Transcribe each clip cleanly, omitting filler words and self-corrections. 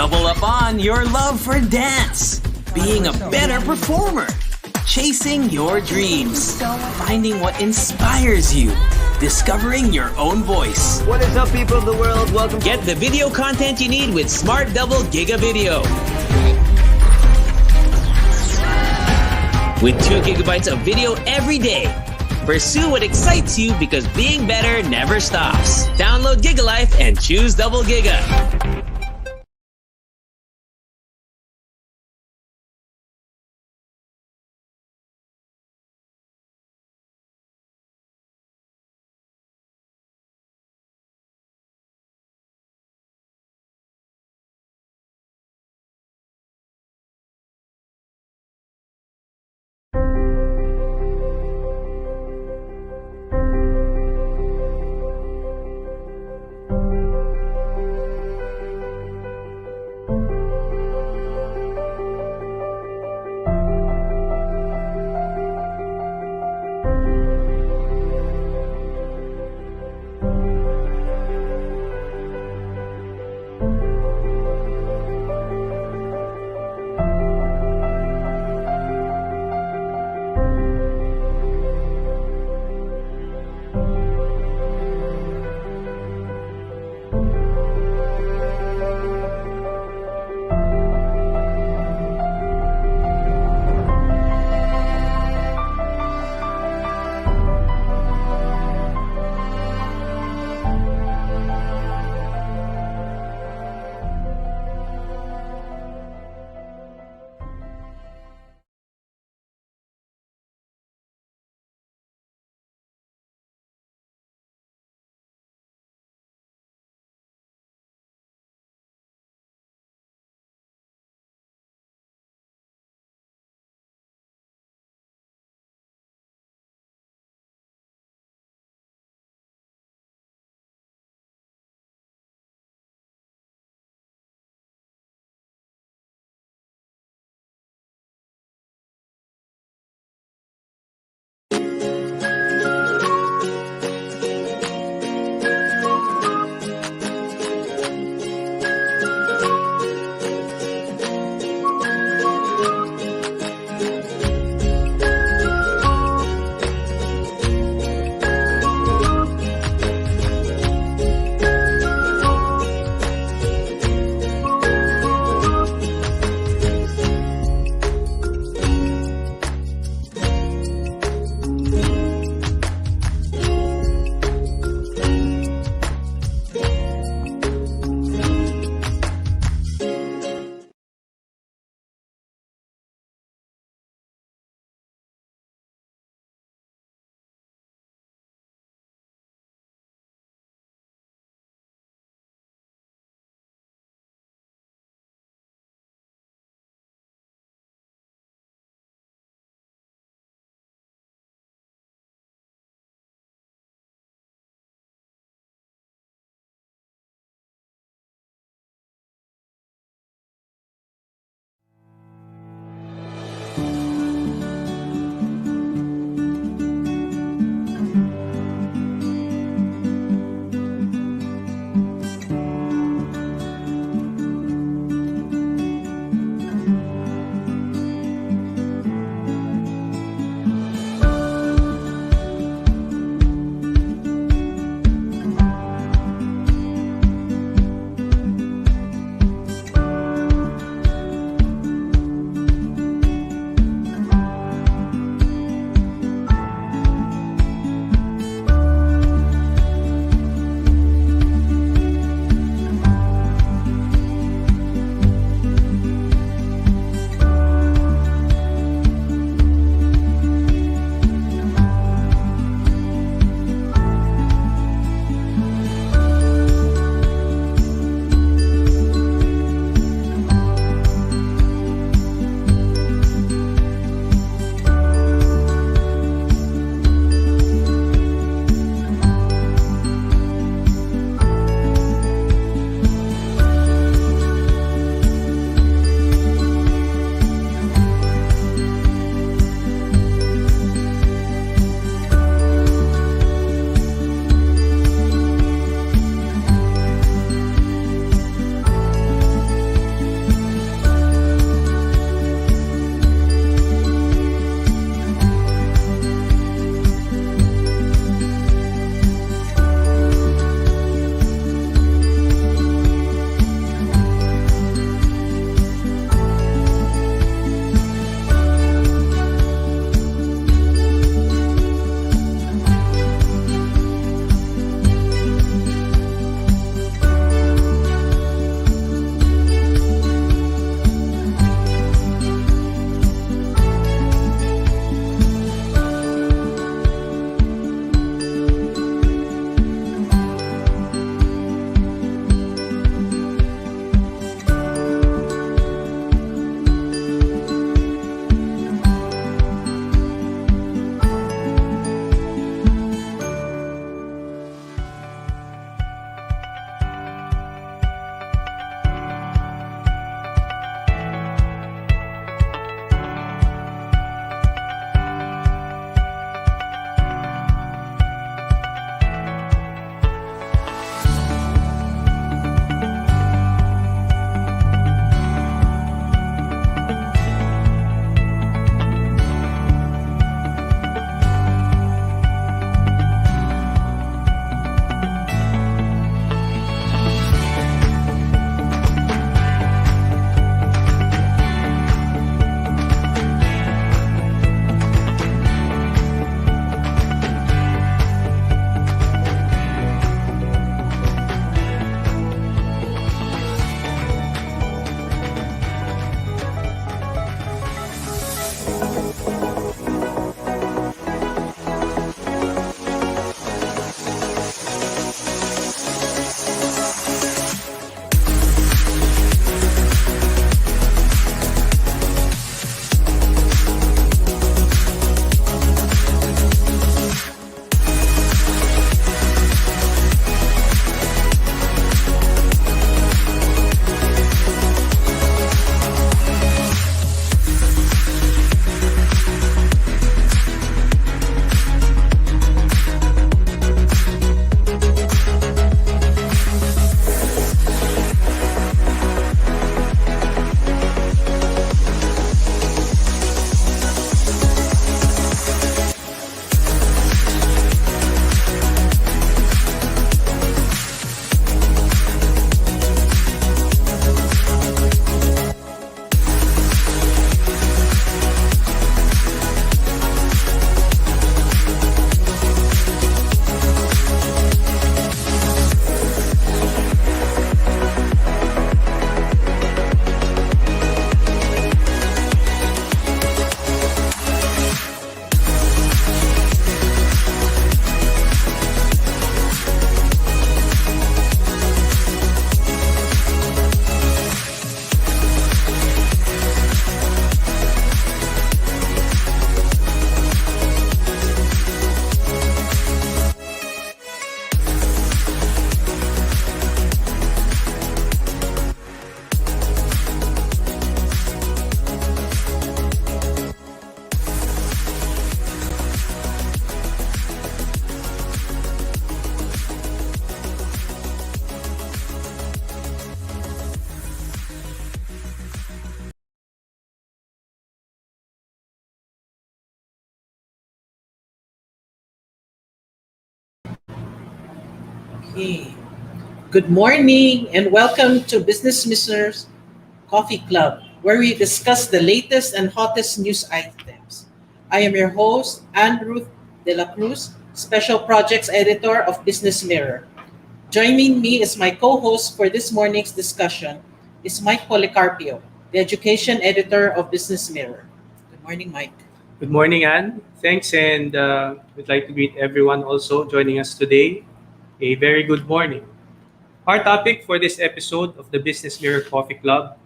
Double up on your love for dance, being a better performer, chasing your dreams, finding what inspires you, discovering your own voice. What is up, people of the world? Welcome. Get the video content you need with Smart Double Giga Video. With 2 gigabytes of video every day. Pursue what excites you because being better never stops. Download GigaLife and choose Double Giga. Okay. Good morning and welcome to BusinessMirror Coffee Club, where we discuss the latest and hottest news items. I am your host, Anne Ruth de la Cruz, Special Projects Editor of Business Mirror. Joining me as my co-host for this morning's discussion is Mike Policarpio, the Education Editor of Business Mirror. Good morning, Mike. Good morning, Anne. Thanks, and we'd like to greet everyone also joining us today. A very good morning. Our topic for this episode of the Business Mirror Coffee Club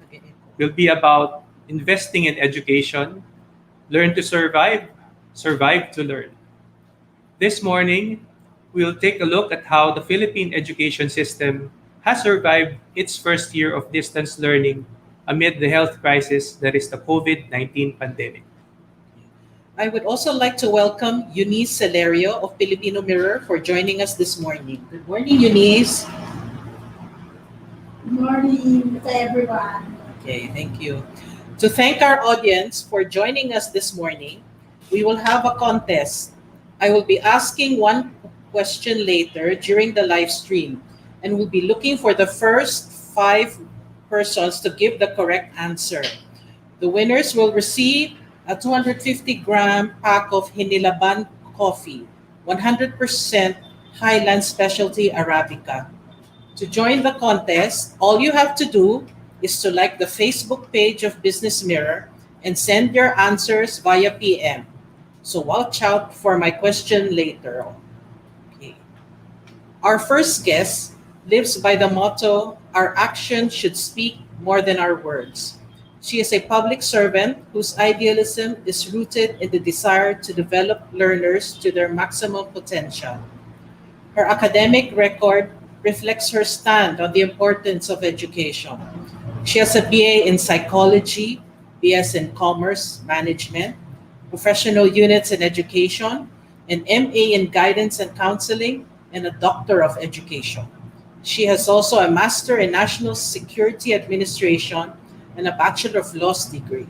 will be about investing in education, learn to survive, survive to learn. This morning, we'll take a look at how the Philippine education system has survived its first year of distance learning amid the health crisis that is the COVID-19 pandemic. I would also like to welcome Eunice Celerio of Filipino Mirror for joining us this morning. Good morning, Eunice. Good morning to everyone. Okay, thank you. To thank our audience for joining us this morning, we will have a contest. I will be asking one question later during the live stream, and we'll be looking for the first 5 persons to give the correct answer. The winners will receive a 250-gram pack of Hineleban coffee, 100% Highland Specialty Arabica. To join the contest, all you have to do is to like the Facebook page of Business Mirror and send your answers via PM. So watch out for my question later on. Okay. Our first guest lives by the motto, our actions should speak more than our words. She is a public servant whose idealism is rooted in the desire to develop learners to their maximum potential. Her academic record reflects her stand on the importance of education. She has a BA in psychology, BS in commerce management, professional units in education, an MA in guidance and counseling, and a Doctor of Education. She has also a Master in National Security Administration and a Bachelor of Laws degree.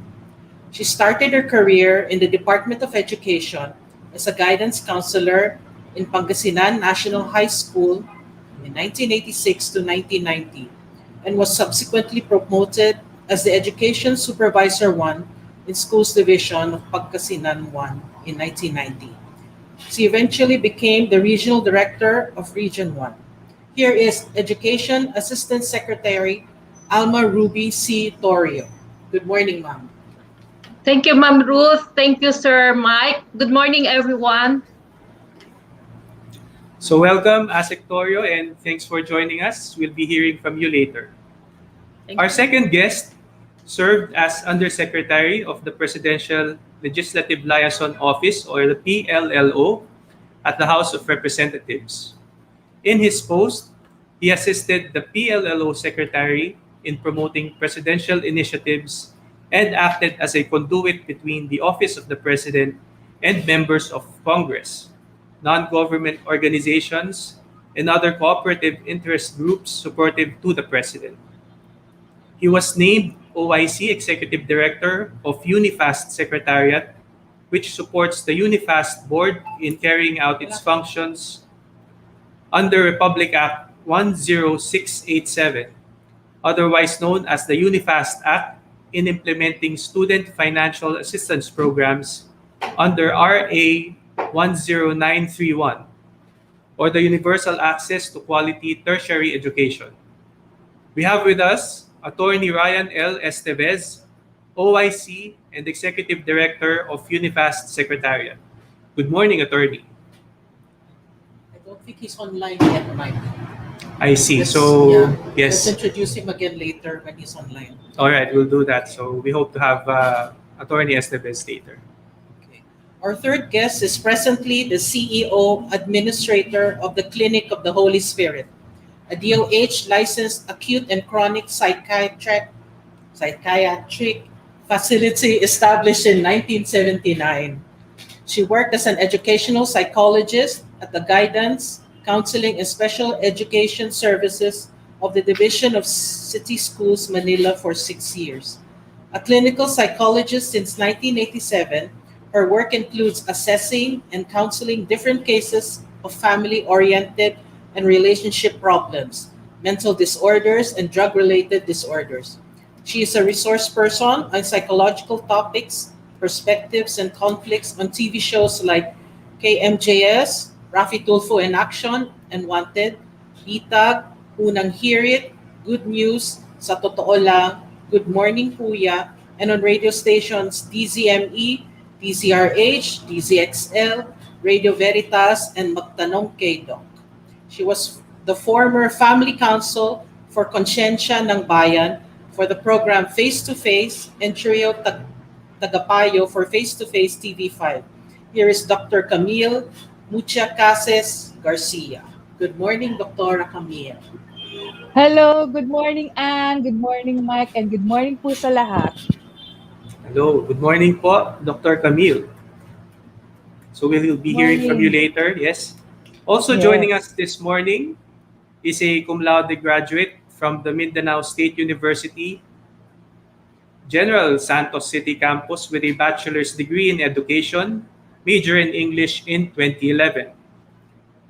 She started her career in the Department of Education as a guidance counselor in Pangasinan National High School in 1986 to 1990 and was subsequently promoted as the Education Supervisor 1 in Schools Division of Pangasinan 1 in 1990. She eventually became the Regional Director of Region 1. Here is Education Assistant Secretary Alma Ruby C. Torrio. Good morning, ma'am. Thank you, Ma'am Ruth. Thank you, Sir Mike. Good morning, everyone. So welcome, Asectorio, and thanks for joining us. We'll be hearing from you later. Our second guest served as Undersecretary of the Presidential Legislative Liaison Office, or the PLLO, at the House of Representatives. In his post, he assisted the PLLO Secretary in promoting presidential initiatives and acted as a conduit between the Office of the President and members of Congress, non-government organizations, and other cooperative interest groups supportive to the President. He was named OIC Executive Director of UniFast Secretariat, which supports the UniFast Board in carrying out its functions under Republic Act 10687, otherwise known as the UniFast Act, in implementing student financial assistance programs under RA 10931, or the Universal Access to Quality Tertiary Education. We have with us Attorney Ryan L. Estevez, OIC and Executive Director of UniFast Secretariat. Good morning, Attorney. I don't think he's online yet, Mike. I see. Let's- So, yeah, yes. Let's introduce him again later when he's online. All right, we'll do that. So we hope to have Attorney Estevez later. Okay. Our third guest is presently the CEO Administrator of the Clinic of the Holy Spirit, a DOH licensed acute and chronic psychiatric facility established in 1979. She worked as an educational psychologist at the Guidance, Counseling, and Special Education Services of the Division of City Schools Manila for 6 years. A clinical psychologist since 1987, her work includes assessing and counseling different cases of family-oriented and relationship problems, mental disorders, and drug-related disorders. She is a resource person on psychological topics, perspectives, and conflicts on TV shows like KMJS, Rafi Tulfo in Action, and Wanted, Bitag, Unang Hirit, Good News, Sa Totoo Lang, Good Morning Kuya, and on radio stations DZME, DZRH, DZXL, Radio Veritas, and Magtanong kay Doc. She was the former Family Council for Konsyensya ng Bayan for the program Face to Face and Trio Tagapayo for Face to Face TV5. Here is Dr. Camille Mucha Cases Garcia. Good morning, Dr. Camille. Hello, good morning Anne, good morning Mike, and good morning po sa lahat. Hello, good morning po, Dr. Camille. So we will be hearing from you later, yes. Also joining us this morning is a cum laude graduate from the Mindanao State University, General Santos City campus with a bachelor's degree in education, major in English in 2011.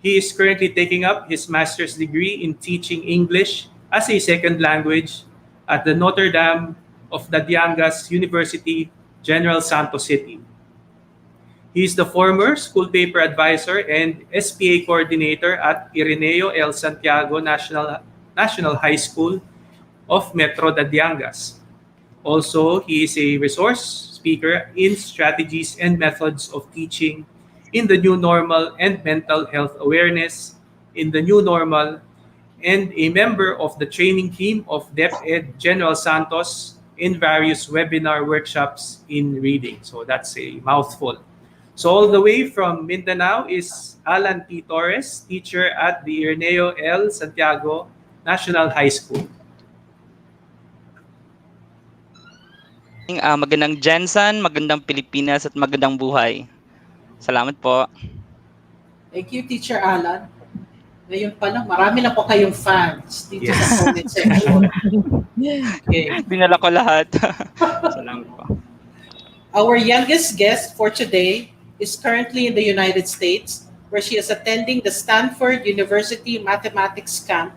He is currently taking up his master's degree in teaching English as a second language at the Notre Dame of Dadiangas University, General Santos City. He is the former school paper advisor and SPA coordinator at Ireneo L. Santiago National High School of Metro Dadiangas. Also, he is a resource speaker in strategies and methods of teaching in the new normal and mental health awareness in the new normal, and a member of the training team of DepEd General Santos in various webinar workshops in reading. So that's a mouthful. So all the way from Mindanao is Alan P. Torres, teacher at the Ireneo L. Santiago National High School. Magandang Jensen, magandang Pilipinas, at magandang buhay. Salamat po. Thank you, Teacher Alan. Ngayon pa lang, marami na po kayong fans dito sa comment section. Okay. Dinala ko lahat. Salamat po. Our youngest guest for today is currently in the United States, where she is attending the Stanford University Mathematics Camp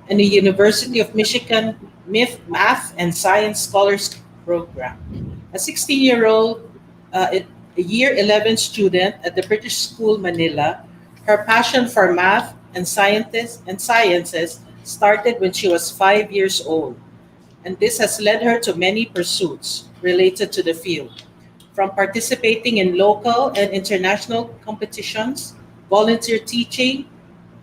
and the University of Michigan Math and Science Scholars Program. A 16-year-old, a year 11 student at the British School Manila, her passion for math and sciences started when she was 5 years old, and this has led her to many pursuits related to the field, from participating in local and international competitions, volunteer teaching,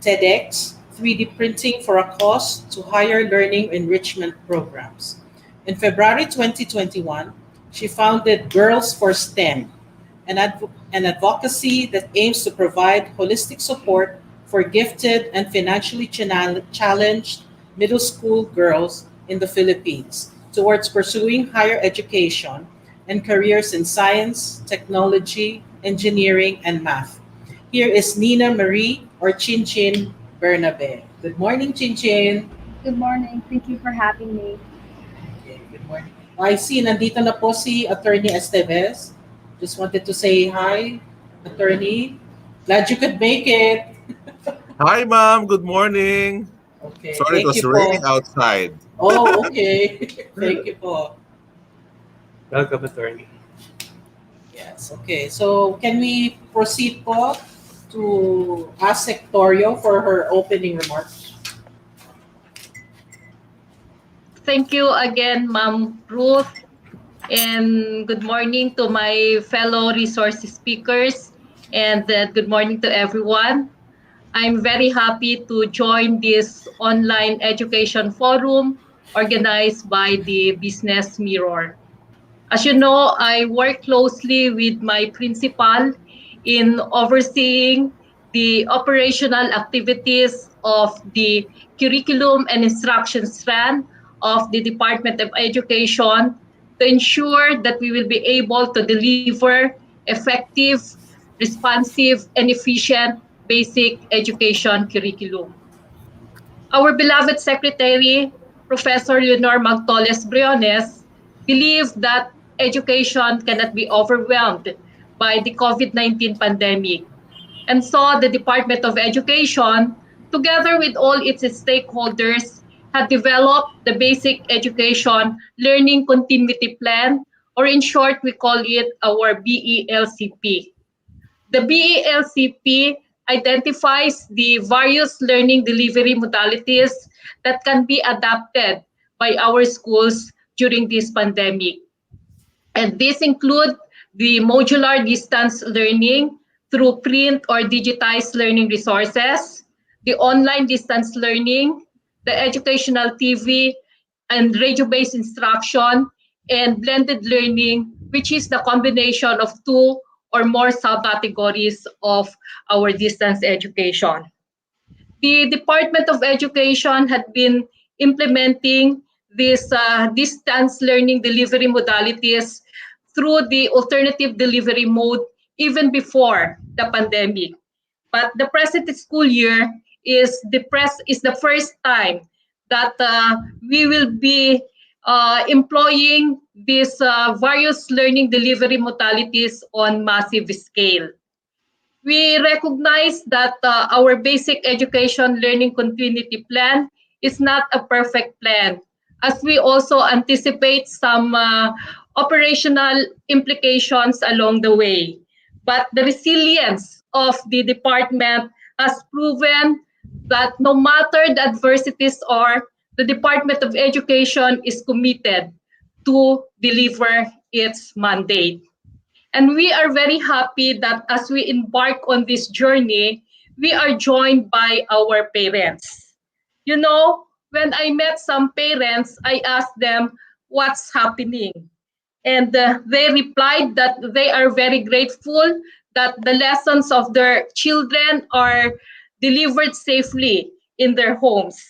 TEDx, 3D printing for a cause, to higher learning enrichment programs. In February 2021, she founded Girls for STEM, an advocacy that aims to provide holistic support for gifted and financially challenged middle school girls in the Philippines towards pursuing higher education and careers in science, technology, engineering, and math. Here is Nina Marie or Chin Chin Bernabe. Good morning, Chin Chin. Good morning. Thank you for having me. Okay, good morning. I see, nandito na po si Attorney Esteves. Just wanted to say hi, Attorney. Glad you could make it. Hi, Ma'am. Good morning. Okay. Sorry, it was thank you raining po. outside. Oh, okay. Thank you po. Welcome, attorney. Yes, okay. So can we proceed po to ask Sectorio for her opening remarks? Thank you again, Ma'am Ruth, and good morning to my fellow resource speakers, and good morning to everyone. I'm very happy to join this online education forum organized by the Business Mirror. As you know, I work closely with my principal in overseeing the operational activities of the curriculum and instruction strand of the Department of Education to ensure that we will be able to deliver effective, responsive, and efficient basic education curriculum. Our beloved Secretary, Professor Leonor Magtoles Briones, believed that education cannot be overwhelmed by the COVID-19 pandemic and saw the Department of Education together with all its stakeholders, had developed the Basic Education Learning Continuity Plan, or in short, we call it our BELCP. The BELCP identifies the various learning delivery modalities that can be adapted by our schools during this pandemic. And these include the modular distance learning through print or digitized learning resources, the online distance learning, the educational TV and radio-based instruction, and blended learning, which is the combination of two or more subcategories of our distance education. The Department of Education had been implementing these distance learning delivery modalities through the alternative delivery mode even before the pandemic. But the present school year is the first time that we will be employing these various learning delivery modalities on massive scale. We recognize that our basic education learning continuity plan is not a perfect plan, as we also anticipate some operational implications along the way. But the resilience of the department has proven that no matter the adversities are, the Department of Education is committed to deliver its mandate. And we are very happy that as we embark on this journey, we are joined by our parents. You know, when I met some parents, I asked them what's happening. And they replied that they are very grateful that the lessons of their children are delivered safely in their homes.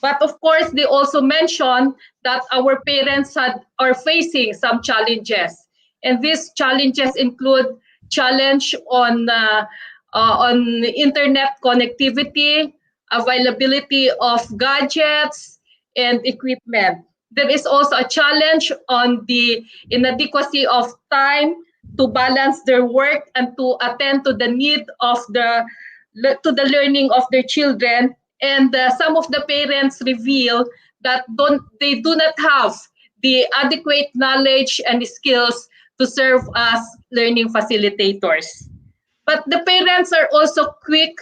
But of course, they also mentioned that our parents are facing some challenges. And these challenges include challenge on internet connectivity, availability of gadgets and equipment. There is also a challenge on the inadequacy of time to balance their work and to attend to the need of the learning of their children. And some of the parents reveal that they do not have the adequate knowledge and skills to serve as learning facilitators. But the parents are also quick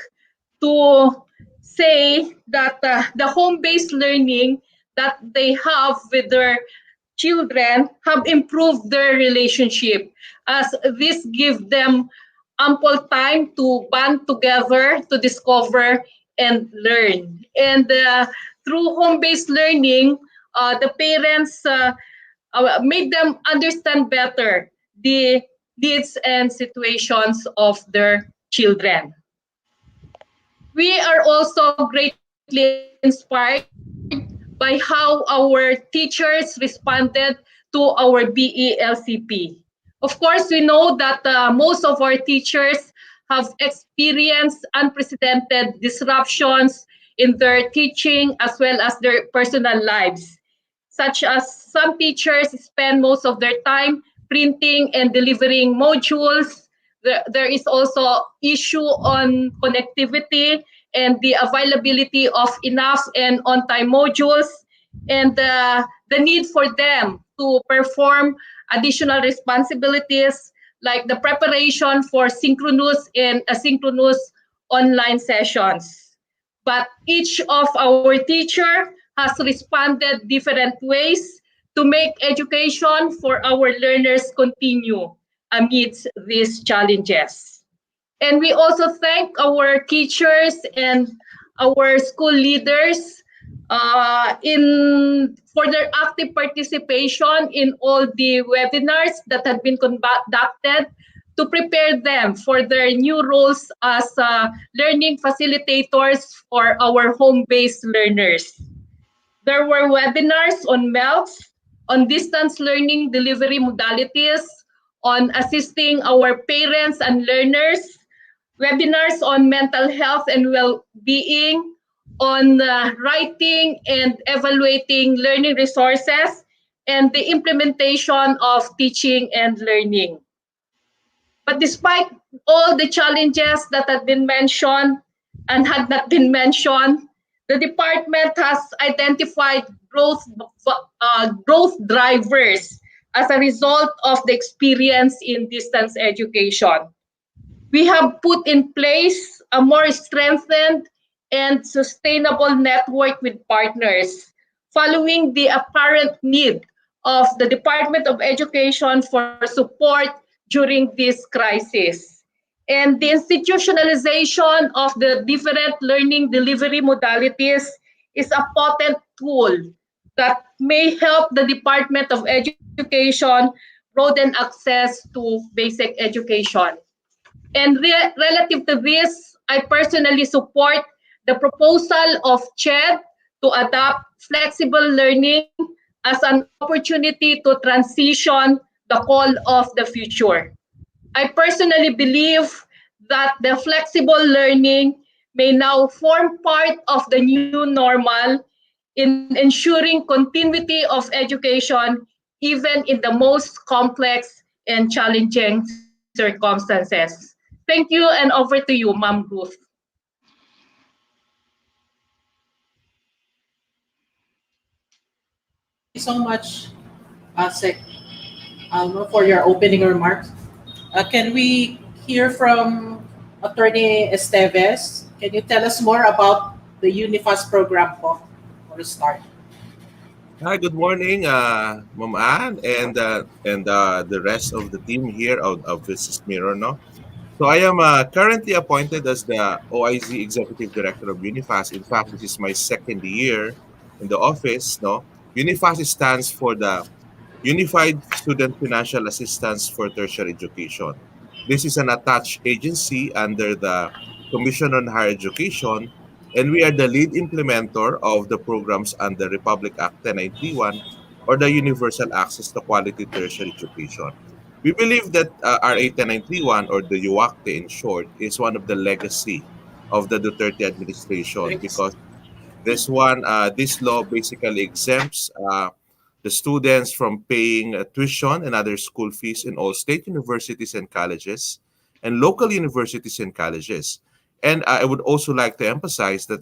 to say that the home-based learning that they have with their children have improved their relationship, as this gives them ample time to band together to discover and learn. And through home-based learning, the parents made them understand better the needs and situations of their children. We are also greatly inspired by how our teachers responded to our BELCP. Of course, we know that most of our teachers have experienced unprecedented disruptions in their teaching as well as their personal lives, such as some teachers spend most of their time printing and delivering modules. There is also issue on connectivity and the availability of enough and on-time modules, and the need for them to perform additional responsibilities like the preparation for synchronous and asynchronous online sessions. But each of our teacher has responded different ways to make education for our learners continue amidst these challenges. And we also thank our teachers and our school leaders for their active participation in all the webinars that have been conducted to prepare them for their new roles as learning facilitators for our home-based learners. There were webinars on MELFs, on distance learning delivery modalities, on assisting our parents and learners, webinars on mental health and well-being, on writing and evaluating learning resources, and the implementation of teaching and learning. But despite all the challenges that have been mentioned, and had not been mentioned, the department has identified growth drivers as a result of the experience in distance education. We have put in place a more strengthened and sustainable network with partners, following the apparent need of the Department of Education for support during this crisis. And the institutionalization of the different learning delivery modalities is a potent tool that may help the Department of Education broaden access to basic education. And relative to this, I personally support the proposal of CHED to adopt flexible learning as an opportunity to transition the call of the future. I personally believe that the flexible learning may now form part of the new normal in ensuring continuity of education even in the most complex and challenging circumstances. Thank you, and over to you, Ma'am Ruth. Thank you so much, Sec Alma, for your opening remarks. Can we hear from Attorney Esteves? Can you tell us more about the UNIFAS program po for a start? Hi, good morning, Ma'am Ann, and the rest of the team here of Business Mirror, no? So I am currently appointed as the OIZ Executive Director of UNIFAS. In fact, this is my second year in the office, no? UNIFAS stands for the Unified Student Financial Assistance for Tertiary Education. This is an attached agency under the Commission on Higher Education, and we are the lead implementer of the programs under Republic Act 10931, or the Universal Access to Quality Tertiary Education. We believe that RA 10931, or the UACTE in short, is one of the legacy of the Duterte administration, Thanks. because this law basically exempts the students from paying tuition and other school fees in all state universities and colleges and local universities and colleges. And I would also like to emphasize that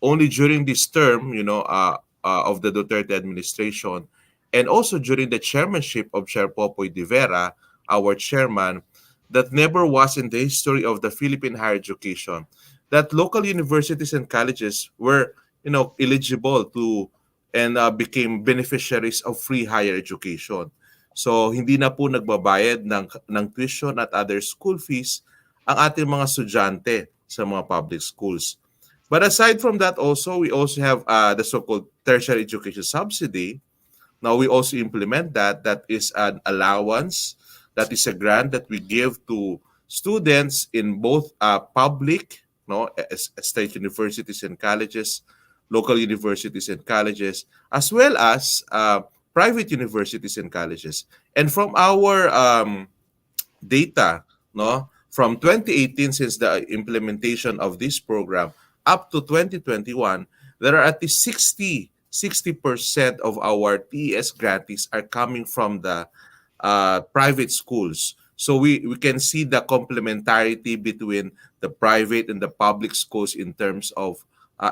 only during this term, of the Duterte administration, and also during the chairmanship of Chair Popoy de Vera, our chairman, that never was in the history of the Philippine higher education that local universities and colleges were, eligible to and became beneficiaries of free higher education. So hindi na po nagbabayad ng tuition at other school fees ang ating mga estudyante sa mga public schools. But aside from that also, we also have the so-called tertiary education subsidy. Now we also implement that. That is an allowance. That is a grant that we give to students in both public, state universities and colleges, local universities and colleges, as well as private universities and colleges. And from our data, from 2018, since the implementation of this program, up to 2021, there are at least 60% of our TES grantees are coming from the private schools. So we can see the complementarity between the private and the public schools in terms of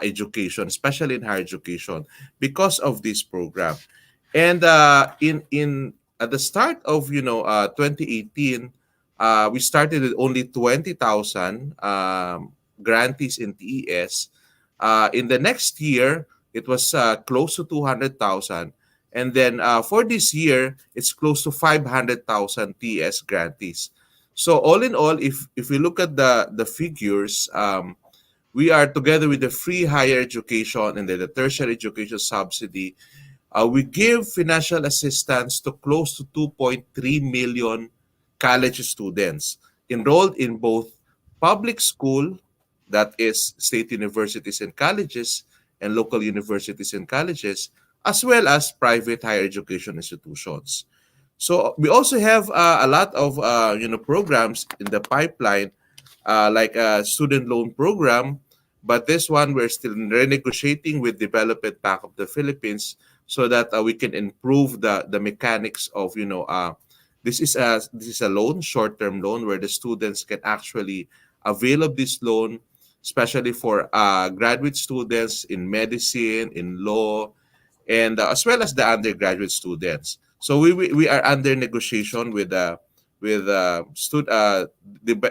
education, especially in higher education, because of this program. And in at the start of 2018, we started with only 20,000 grantees in TES. In the next year, it was close to 200,000. And then for this year, it's close to 500,000 TES grantees. So all in all, if we look at the figures, we are together with the free higher education and the tertiary education subsidy, we give financial assistance to close to 2.3 million college students enrolled in both public school, that is state universities and colleges, and local universities and colleges, as well as private higher education institutions. So we also have a lot of programs in the pipeline, like a student loan program, but this one we're still renegotiating with Development Bank of the Philippines so that we can improve the mechanics of this is a loan, short-term loan, where the students can actually avail of this loan especially for graduate students in medicine, in law, and as well as the undergraduate students. So we are under negotiation with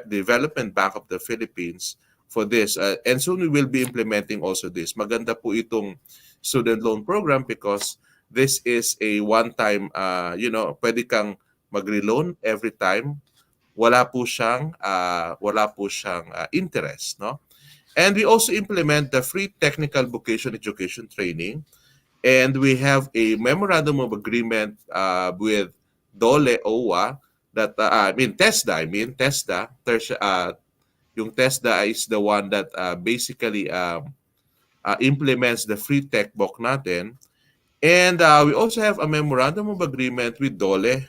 Development Bank of the Philippines for this, and soon we will be implementing also this. Maganda po itong student loan program because this is a one-time, pwede kang magre-loan every time. Wala po siyang interest, no? And we also implement the free technical vocation education training. And we have a memorandum of agreement with DOLE OWA that TESDA. Yung TESDA is the one that basically implements the free tech book natin. And we also have a memorandum of agreement with DOLE.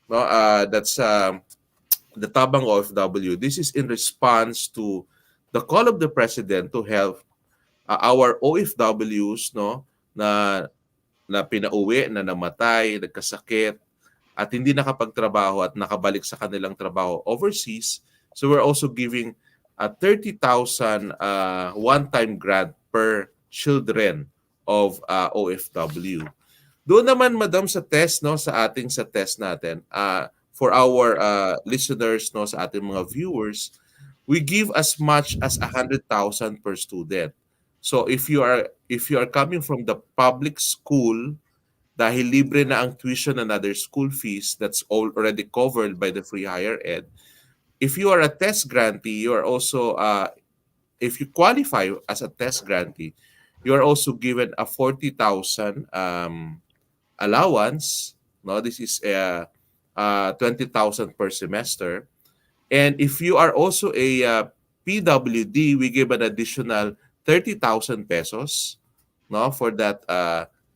No, that's the Tabang OFW. This is in response to the call of the president to help our OFWs, no, na pinauwi, na namatay, nagkasakit, at hindi nakapagtrabaho at nakabalik sa kanilang trabaho overseas. So we're also giving a 30,000 one-time grant per children of OFW. Doon naman, madam, sa test, no, sa test natin, for our listeners, no, sa ating mga viewers, we give as much as 100,000 per student. So if you are coming from the public school, dahil libre na ang tuition and other school fees, that's already covered by the free higher ed. If you are a test grantee, you are also if you qualify as a test grantee, you are also given a 40,000 allowance. No, this is 20,000 per semester. And if you are also a PWD, we give an additional 30,000 pesos, no, for that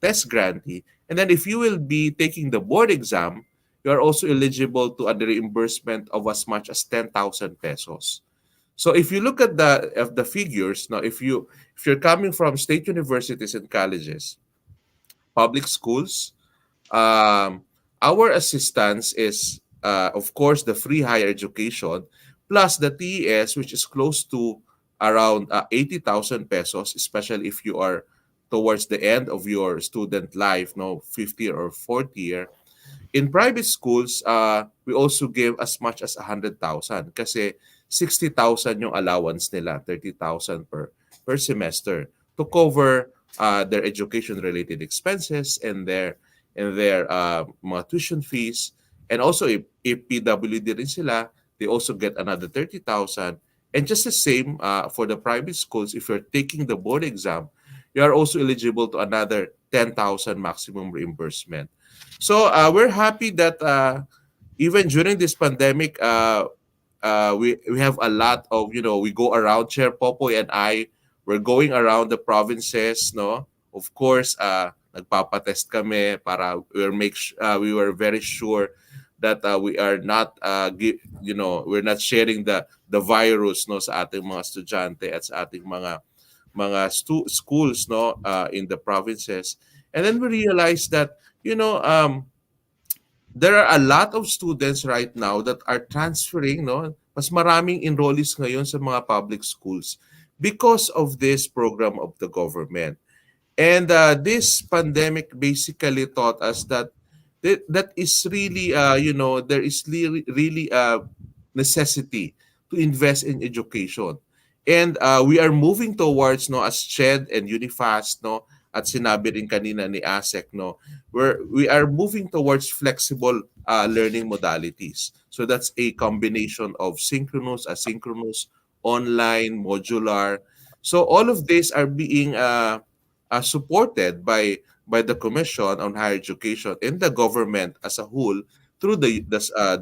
test grantee. And then if you will be taking the board exam, you are also eligible to a reimbursement of as much as 10,000 pesos. So if you look at the figures, now if you're coming from state universities and colleges, public schools, our assistance is of course the free higher education plus the TES, which is close to around 80,000 pesos, especially if you are towards the end of your student life, no, 50th year or 4th year. In private schools, we also give as much as 100,000 kasi 60,000 yung allowance nila, 30,000 per semester to cover their education-related expenses and their mga tuition fees. And also, if PWD rin sila, they also get another 30,000. And just the same for the private schools, if you're taking the board exam, you are also eligible to another 10,000 maximum reimbursement. So we're happy that even during this pandemic, we have a lot of, we go around, Chair Popoy and we're going around the provinces, no? Of course, nagpapatest kami para we were very sure that we are not we're not sharing the virus, no, sa ating mga estudyante at sa ating mga schools, no, in the provinces. And then we realized that there are a lot of students right now that are transferring, no, mas maraming enrollees ngayon sa mga public schools because of this program of the government. And this pandemic basically taught us that is really, there is really a necessity to invest in education. And we are moving towards, no, as CHED and Unifast, no, at sinabi rin kanina ni ASEC, no, we are moving towards flexible learning modalities. So that's a combination of synchronous, asynchronous, online, modular. So all of these are being supported by the Commission on Higher Education and the government as a whole through the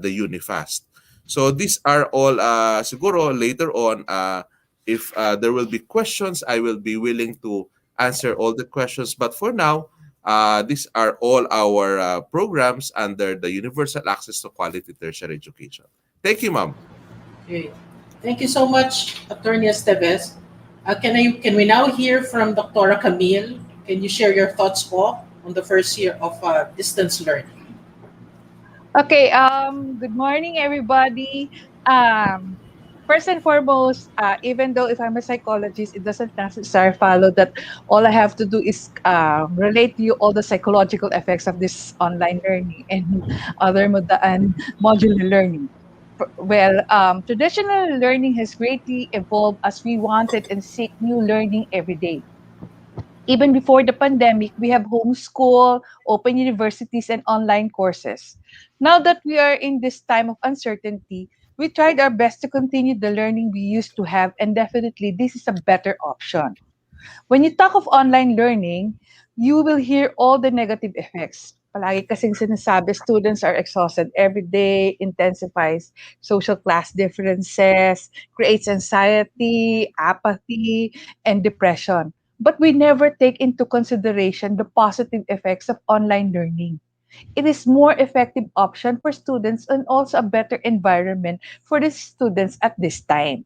Unifast. So these are all siguro later on if there will be questions, I will be willing to answer all the questions. But for now, these are all our programs under the Universal Access to Quality Tertiary Education. Thank you, ma'am. Okay. Thank you so much, Attorney Esteves. Can we now hear from Dr. Camille? Can you share your thoughts po on the first year of distance learning? Okay, good morning, everybody. First and foremost, even though if I'm a psychologist, it doesn't necessarily follow that all I have to do is relate to you all the psychological effects of this online learning and and modular learning. Well, traditional learning has greatly evolved as we wanted and seek new learning every day. Even before the pandemic, we have homeschool, open universities, and online courses. Now that we are in this time of uncertainty, we tried our best to continue the learning we used to have, and definitely this is a better option. When you talk of online learning, you will hear all the negative effects. Palagi kasing sinasabi, students are exhausted every day, intensifies social class differences, creates anxiety, apathy, and depression. But we never take into consideration the positive effects of online learning. It is more effective option for students and also a better environment for the students at this time.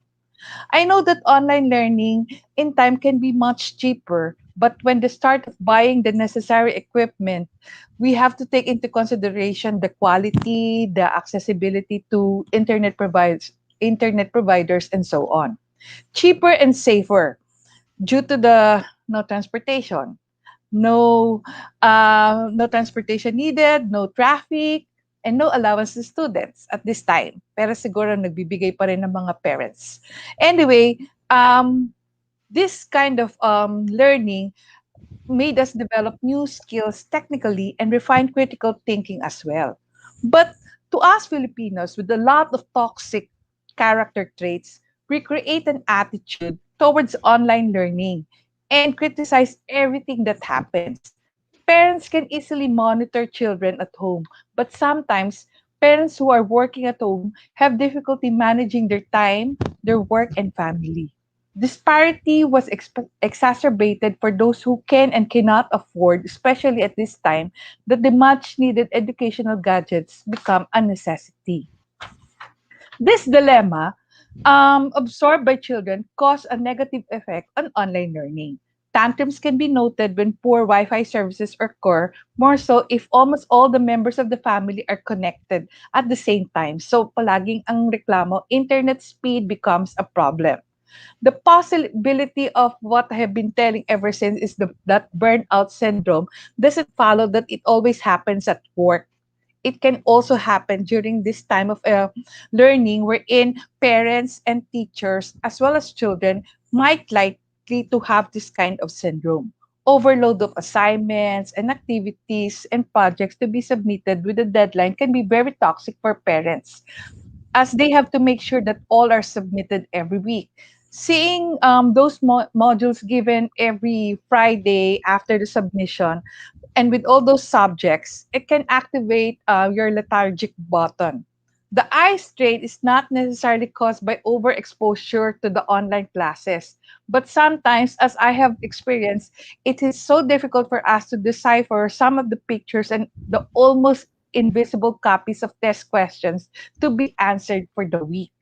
I know that online learning in time can be much cheaper, but when the start of buying the necessary equipment, we have to take into consideration the quality, the accessibility to internet providers, and so on. Cheaper and safer due to the no transportation, no transportation needed, no traffic, and no allowance to students at this time. Pero siguro nagbibigay pa rin ng mga parents. Anyway, this kind of learning made us develop new skills technically and refine critical thinking as well. But to us Filipinos with a lot of toxic character traits, we create an attitude towards online learning and criticize everything that happens. Parents can easily monitor children at home, but sometimes parents who are working at home have difficulty managing their time, their work, and family. Disparity was exacerbated for those who can and cannot afford, especially at this time, that the much needed educational gadgets become a necessity. This dilemma, absorbed by children, cause a negative effect on online learning. Tantrums can be noted when poor Wi-Fi services occur, more so if almost all the members of the family are connected at the same time. So palaging ang reklamo, internet speed becomes a problem. The possibility of what I have been telling ever since is that burnout syndrome doesn't follow that it always happens at work. It can also happen during this time of learning wherein parents and teachers as well as children might likely to have this kind of syndrome. Overload of assignments and activities and projects to be submitted with a deadline can be very toxic for parents as they have to make sure that all are submitted every week. Seeing those modules given every Friday after the submission, and with all those subjects, it can activate your lethargic button. The eye strain is not necessarily caused by overexposure to the online classes, but sometimes, as I have experienced, it is so difficult for us to decipher some of the pictures and the almost invisible copies of test questions to be answered for the week.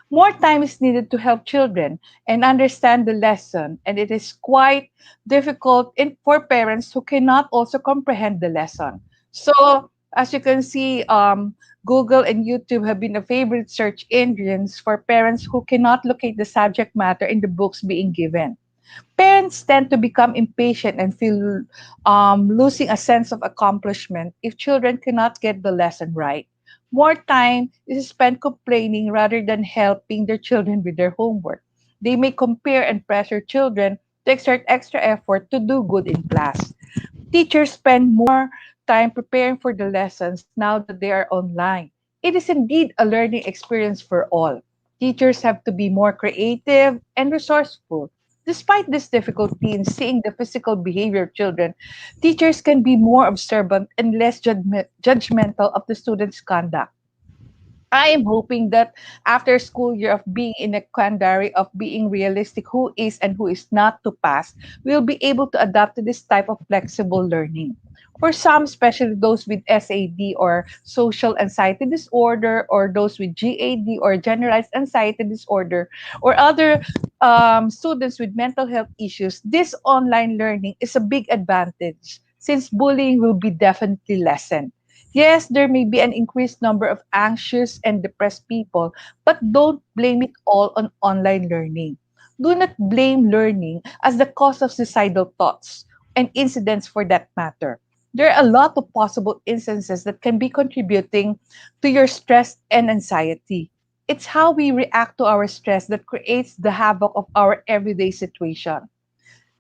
More time is needed to help children and understand the lesson, and it is quite difficult for parents who cannot also comprehend the lesson. So, as you can see, Google and YouTube have been a favorite search engines for parents who cannot locate the subject matter in the books being given. Parents tend to become impatient and feel losing a sense of accomplishment if children cannot get the lesson right. More time is spent complaining rather than helping their children with their homework. They may compare and pressure children to exert extra effort to do good in class. Teachers spend more time preparing for the lessons now that they are online. It is indeed a learning experience for all. Teachers have to be more creative and resourceful. Despite this difficulty in seeing the physical behavior of children, teachers can be more observant and less judgmental of the students' conduct. I am hoping that after school year of being in a quandary of being realistic who is and who is not to pass, we'll be able to adapt to this type of flexible learning. For some, especially those with SAD or social anxiety disorder, or those with GAD or generalized anxiety disorder, or other students with mental health issues, this online learning is a big advantage since bullying will be definitely lessened. Yes, there may be an increased number of anxious and depressed people, but don't blame it all on online learning. Do not blame learning as the cause of suicidal thoughts and incidents for that matter. There are a lot of possible instances that can be contributing to your stress and anxiety. It's how we react to our stress that creates the havoc of our everyday situation.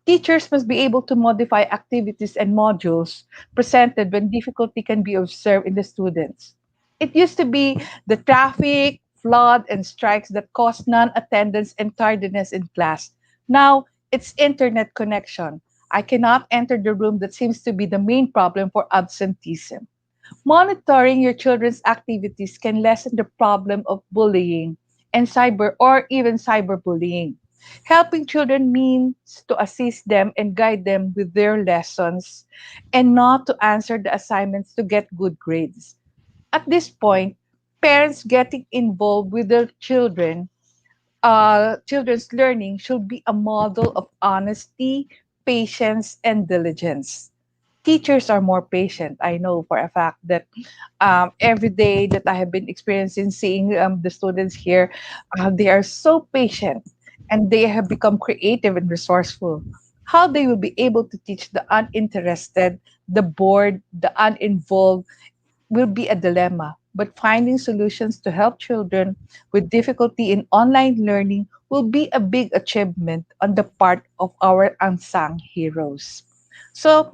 Teachers must be able to modify activities and modules presented when difficulty can be observed in the students. It used to be the traffic, flood, and strikes that caused non attendance and tardiness in class. Now, it's internet connection. I cannot enter the room that seems to be the main problem for absenteeism. Monitoring your children's activities can lessen the problem of bullying and cyber or even cyberbullying. Helping children means to assist them and guide them with their lessons and not to answer the assignments to get good grades. At this point, parents getting involved with their children's learning should be a model of honesty, patience, and diligence. Teachers are more patient. I know for a fact that every day that I have been experiencing seeing the students here, they are so patient and they have become creative and resourceful. How they will be able to teach the uninterested, the bored, the uninvolved will be a dilemma. But finding solutions to help children with difficulty in online learning will be a big achievement on the part of our unsung heroes. So,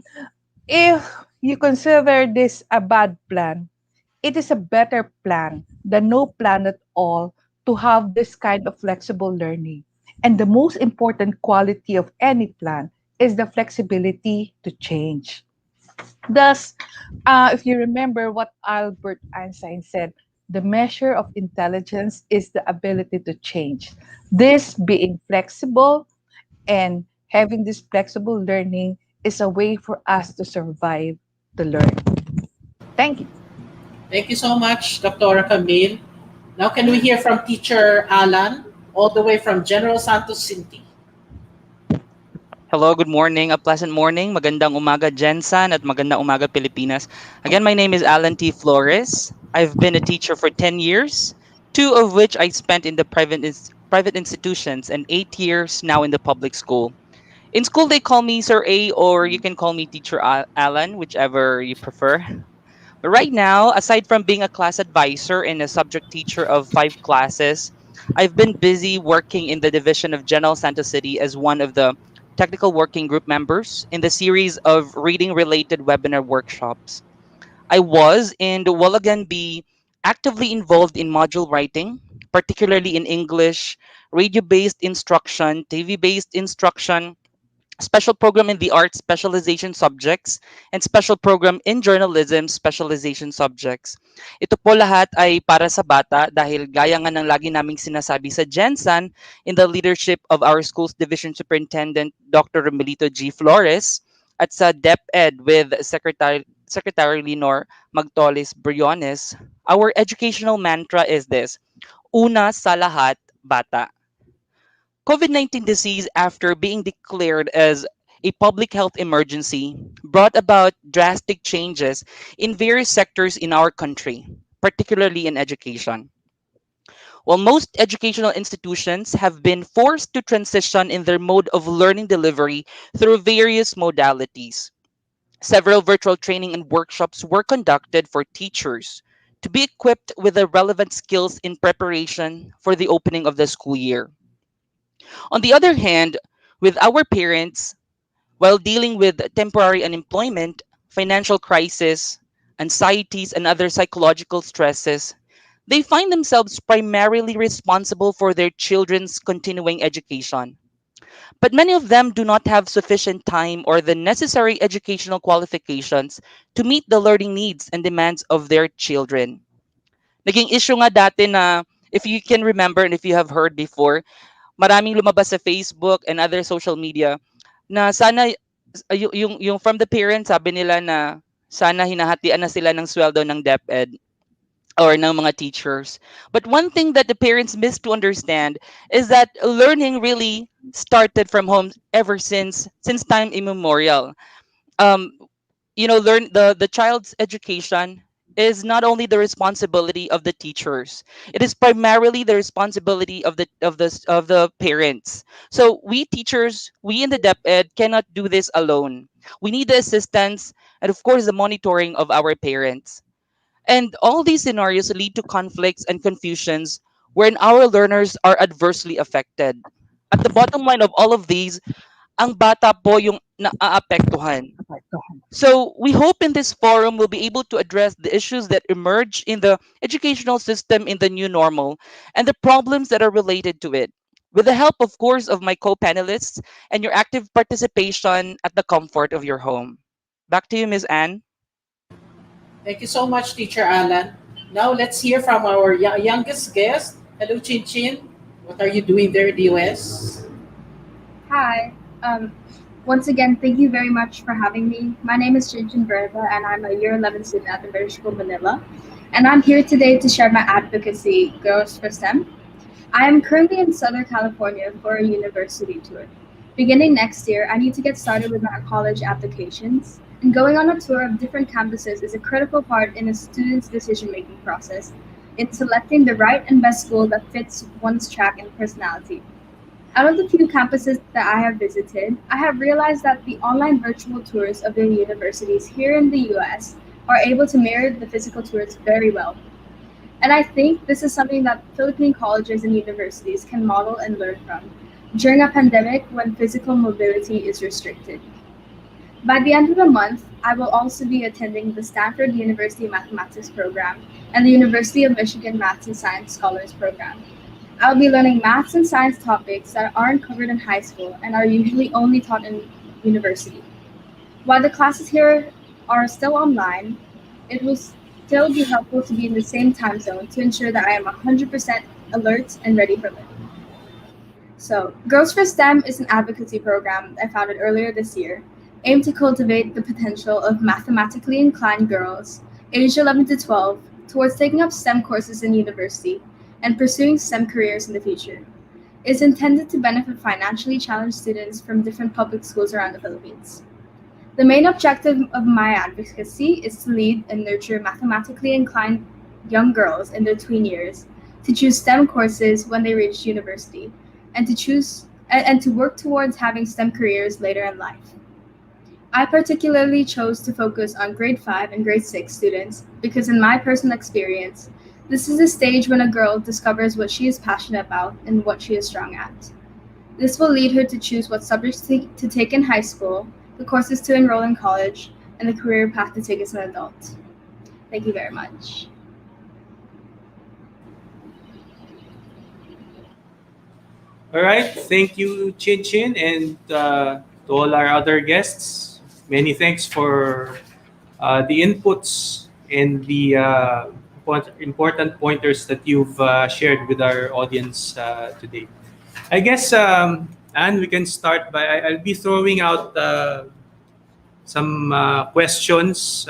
if you consider this a bad plan, it is a better plan than no plan at all to have this kind of flexible learning. And the most important quality of any plan is the flexibility to change. Thus, if you remember what Albert Einstein said, the measure of intelligence is the ability to change. This being flexible and having this flexible learning is a way for us to survive to learn. Thank you. Thank you so much, Dr. Camille. Now, can we hear from Teacher Alan, all the way from General Santos City? Hello, good morning. A pleasant morning. Magandang umaga, Jensen, at magandang umaga, Pilipinas. Again, my name is Alan T. Flores. I've been a teacher for 10 years, two of which I spent in the private institutions, and 8 years now in the public school. In school, they call me Sir A, or you can call me Teacher Alan, whichever you prefer. But right now, aside from being a class advisor and a subject teacher of 5 classes, I've been busy working in the division of General Santos City as one of the technical working group members in the series of reading related webinar workshops. I was and will again be actively involved in module writing, particularly in English, radio based instruction, TV based instruction, special program in the arts specialization subjects, and special program in journalism specialization subjects. Ito po lahat ay para sa bata dahil gaya nga ng lagi naming sinasabi sa Jensen in the leadership of our school's division superintendent Dr. Romelito G. Flores at sa DepEd with Secretary Lenore Magtolis Briones, our educational mantra is this: una sa lahat, bata. COVID-19 disease, after being declared as a public health emergency, brought about drastic changes in various sectors in our country, particularly in education. While most educational institutions have been forced to transition in their mode of learning delivery through various modalities, several virtual training and workshops were conducted for teachers to be equipped with the relevant skills in preparation for the opening of the school year. On the other hand, with our parents, while dealing with temporary unemployment, financial crisis, anxieties, and other psychological stresses, they find themselves primarily responsible for their children's continuing education. But many of them do not have sufficient time or the necessary educational qualifications to meet the learning needs and demands of their children. Naging issue nga dati na, if you can remember and if you have heard before, maraming lumabas sa Facebook and other social media na sana yung from the parents, sabi nila na sana hinahatian na sila ng sweldo ng DepEd or ng mga teachers. But one thing that the parents miss to understand is that learning really started from home ever since time immemorial. Um, learn the child's education is not only the responsibility of the teachers. It is primarily the responsibility of the parents. So we teachers, we in the DepEd cannot do this alone. We need the assistance and of course the monitoring of our parents. And all these scenarios lead to conflicts and confusions wherein our learners are adversely affected. At the bottom line of all of these, ang bata po yung naaapektuhan. So we hope in this forum we'll be able to address the issues that emerge in the educational system in the new normal and the problems that are related to it. With the help, of course, of my co-panelists and your active participation at the comfort of your home. Back to you, Ms. Anne. Thank you so much, Teacher Alan. Now let's hear from our youngest guest. Hello, Chin Chin. What are you doing there in the US? Hi. Once again, thank you very much for having me. My name is Chinchin Berta, and I'm a Year 11 student at the British School, Manila. And I'm here today to share my advocacy, Girls for STEM. I am currently in Southern California for a university tour. Beginning next year, I need to get started with my college applications. And going on a tour of different campuses is a critical part in a student's decision-making process in selecting the right and best school that fits one's track and personality. Out of the few campuses that I have visited, I have realized that the online virtual tours of the universities here in the US are able to mirror the physical tours very well. And I think this is something that Philippine colleges and universities can model and learn from during a pandemic when physical mobility is restricted. By the end of the month, I will also be attending the Stanford University Mathematics program and the University of Michigan Maths and Science Scholars program. I'll be learning maths and science topics that aren't covered in high school and are usually only taught in university. While the classes here are still online, it will still be helpful to be in the same time zone to ensure that I am 100% alert and ready for learning. So, Girls for STEM is an advocacy program I founded earlier this year, aimed to cultivate the potential of mathematically inclined girls, aged 11 to 12, towards taking up STEM courses in university and pursuing STEM careers in the future. It is intended to benefit financially challenged students from different public schools around the Philippines. The main objective of my advocacy is to lead and nurture mathematically inclined young girls in their tween years to choose STEM courses when they reach university and to work towards having STEM careers later in life. I particularly chose to focus on grade 5 and grade 6 students because in my personal experience, this is a stage when a girl discovers what she is passionate about and what she is strong at. This will lead her to choose what subjects to take in high school, the courses to enroll in college, and the career path to take as an adult. Thank you very much. All right. Thank you, Chin Chin, and to all our other guests. Many thanks for the inputs and the important pointers that you've shared with our audience today. I guess, Anne, we can start by I'll be throwing out some questions,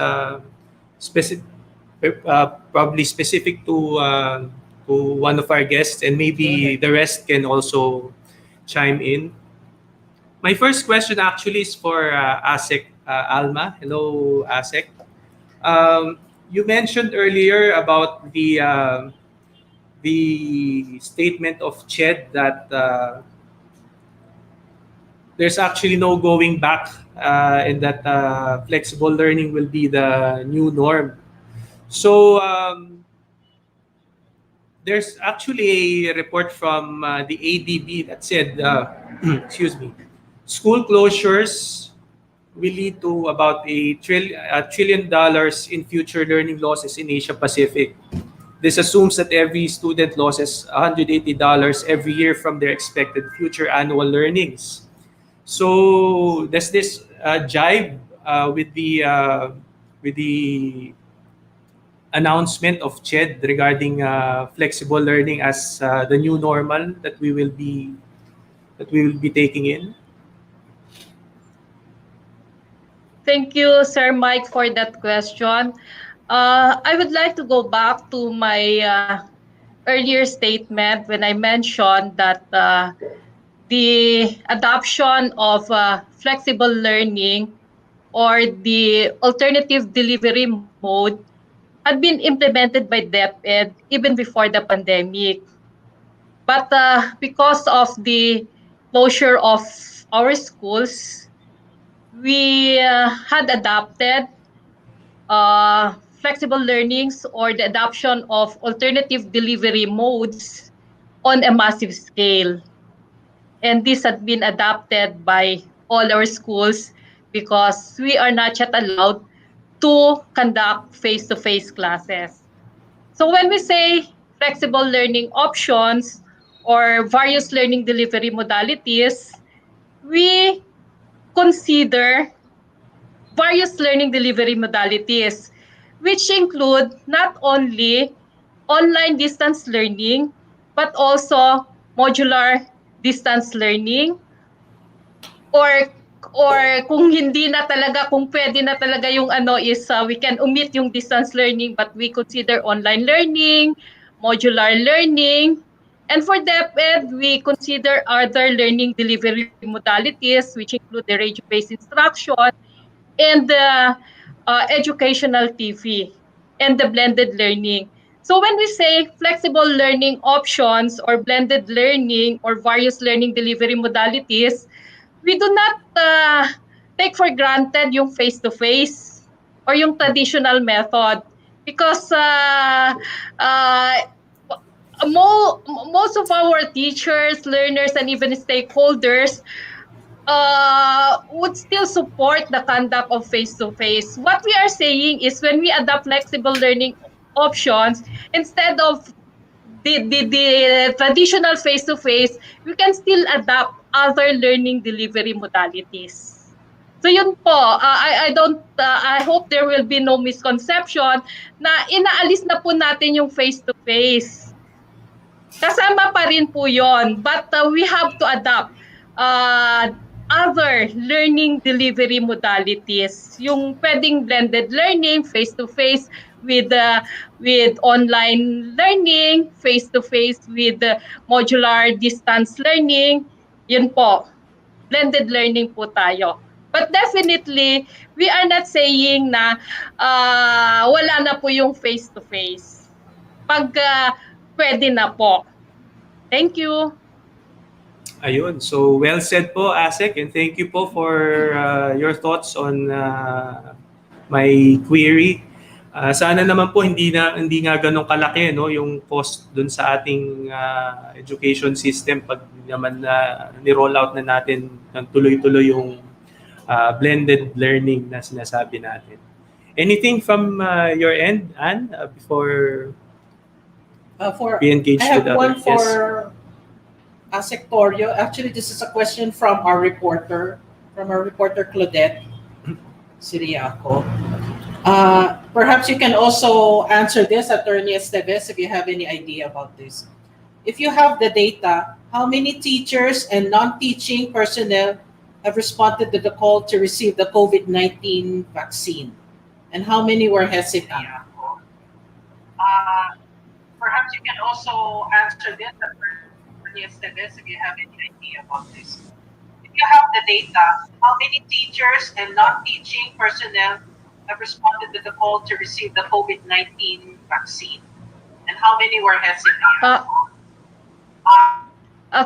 specific, probably specific to one of our guests, and maybe the rest can also chime in. My first question actually is for Asek Alma. Hello, Asek. You mentioned earlier about the statement of Ched that there's actually no going back, and that flexible learning will be the new norm. So there's actually a report from the ADB that said, excuse me, school closures will lead to about $1 trillion in future learning losses in Asia Pacific. This assumes that every student loses $180 every year from their expected future annual learnings. So does this jive with the announcement of CHED regarding flexible learning as the new normal that we will be taking in? Thank you, Sir Mike, for that question. I would like to go back to my earlier statement when I mentioned that the adoption of flexible learning or the alternative delivery mode had been implemented by DepEd even before the pandemic. But because of the closure of our schools, we had adopted flexible learnings or the adoption of alternative delivery modes on a massive scale. And this had been adopted by all our schools because we are not yet allowed to conduct face-to-face classes. So when we say flexible learning options or various learning delivery modalities, we consider various learning delivery modalities, which include not only online distance learning, but also modular distance learning, or kung hindi na talaga, kung pwede na talaga yung ano is we can omit yung distance learning but we consider online learning, modular learning, and for DepEd, we consider other learning delivery modalities which include the radio-based instruction and the educational TV and the blended learning. So when we say flexible learning options or blended learning or various learning delivery modalities, we do not take for granted yung face-to-face or yung traditional method because uh, most of our teachers, learners, and even stakeholders would still support the conduct of face-to-face. What we are saying is when we adopt flexible learning options, instead of the traditional face-to-face, we can still adapt other learning delivery modalities. So yun po, I hope there will be no misconception na inaalis na po natin yung face-to-face. Kasama pa rin po yon, but we have to adapt other learning delivery modalities. Yung pwedeng blended learning, face-to-face with online learning, face-to-face with modular distance learning. Yun po, blended learning po tayo. But definitely, we are not saying na wala na po yung face-to-face. Pag pwede na po. Thank you. Ayun. So, well said po, Asek, and thank you po for your thoughts on my query. Sana naman po hindi nga ganun kalaki no yung cost dun sa ating education system pag naman ni-roll out na natin ng tuloy-tuloy yung blended learning na sinasabi natin. Anything from your end, Anne, before we engage I have with one others? for Sectorio. Actually, this is a question from our reporter Claudette Siriaco. Perhaps you can also answer this, Attorney Esteves, if you have any idea about this. If you have the data, how many teachers and non-teaching personnel have responded to the call to receive the COVID-19 vaccine? And how many were hesitant? Perhaps you can also answer this, Attorney Esteves, if you have any idea about this. If you have the data, how many teachers and non-teaching personnel have responded to the call to receive the COVID-19 vaccine? And how many were hesitant?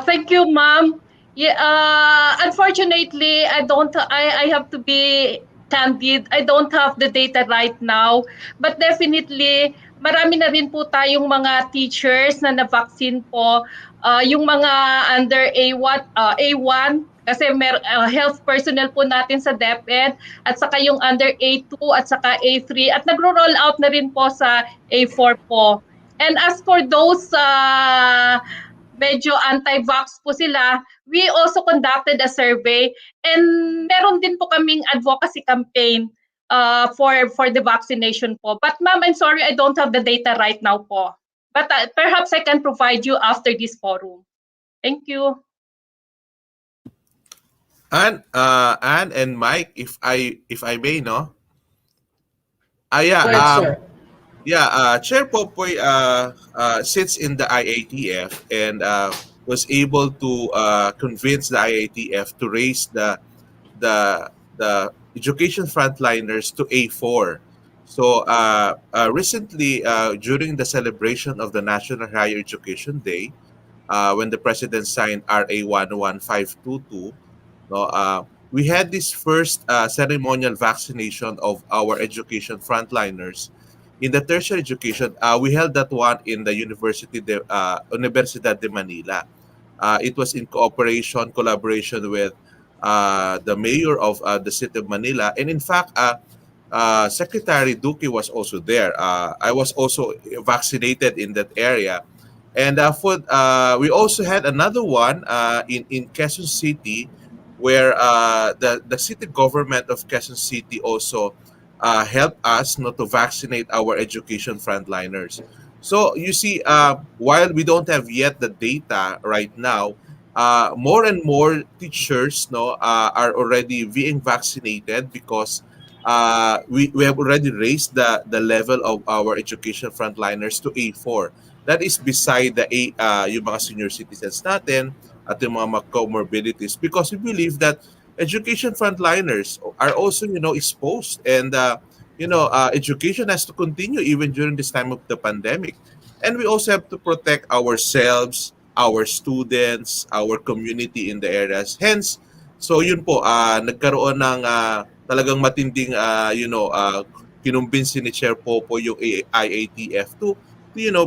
Thank you, ma'am. Yeah, unfortunately, I have to be candid. I don't have the data right now. But definitely, marami na rin po tayong mga teachers na na-vaccine po. Yung mga under A1, kasi health personnel po natin sa DepEd, at saka yung under A2 at saka A3, at nagro-roll out na rin po sa A4 po. And as for those medyo anti-vax po sila, we also conducted a survey and meron din po kaming advocacy campaign for the vaccination po. But ma'am, I'm sorry, I don't have the data right now po. But perhaps I can provide you after this forum. Thank you. Anne and Mike, if I may, no? Sir. Chair Popoy sits in the IATF and was able to convince the IATF to raise the education frontliners to A4. So recently, during the celebration of the National Higher Education Day, when the president signed RA 11522, no, we had this first ceremonial vaccination of our education frontliners. In the tertiary education, we held that one in the Universidad de Manila. It was in collaboration with the mayor of the city of Manila. And in fact, Secretary Duque was also there. I was also vaccinated in that area. And we also had another one in Quezon City, where the city government of Quezon City also helped us not to vaccinate our education frontliners. So you see, while we don't have yet the data right now, more and more teachers are already being vaccinated because we have already raised the level of our education frontliners to A4. That is beside yung mga senior citizens natin at yung mga comorbidities, because we believe that education frontliners are also exposed, and education has to continue even during this time of the pandemic, and we also have to protect ourselves, our students, our community in the areas. Hence, so yun po, nagkaroon ng talagang matinding kinumbinsi ni Chair Popo yung IATF to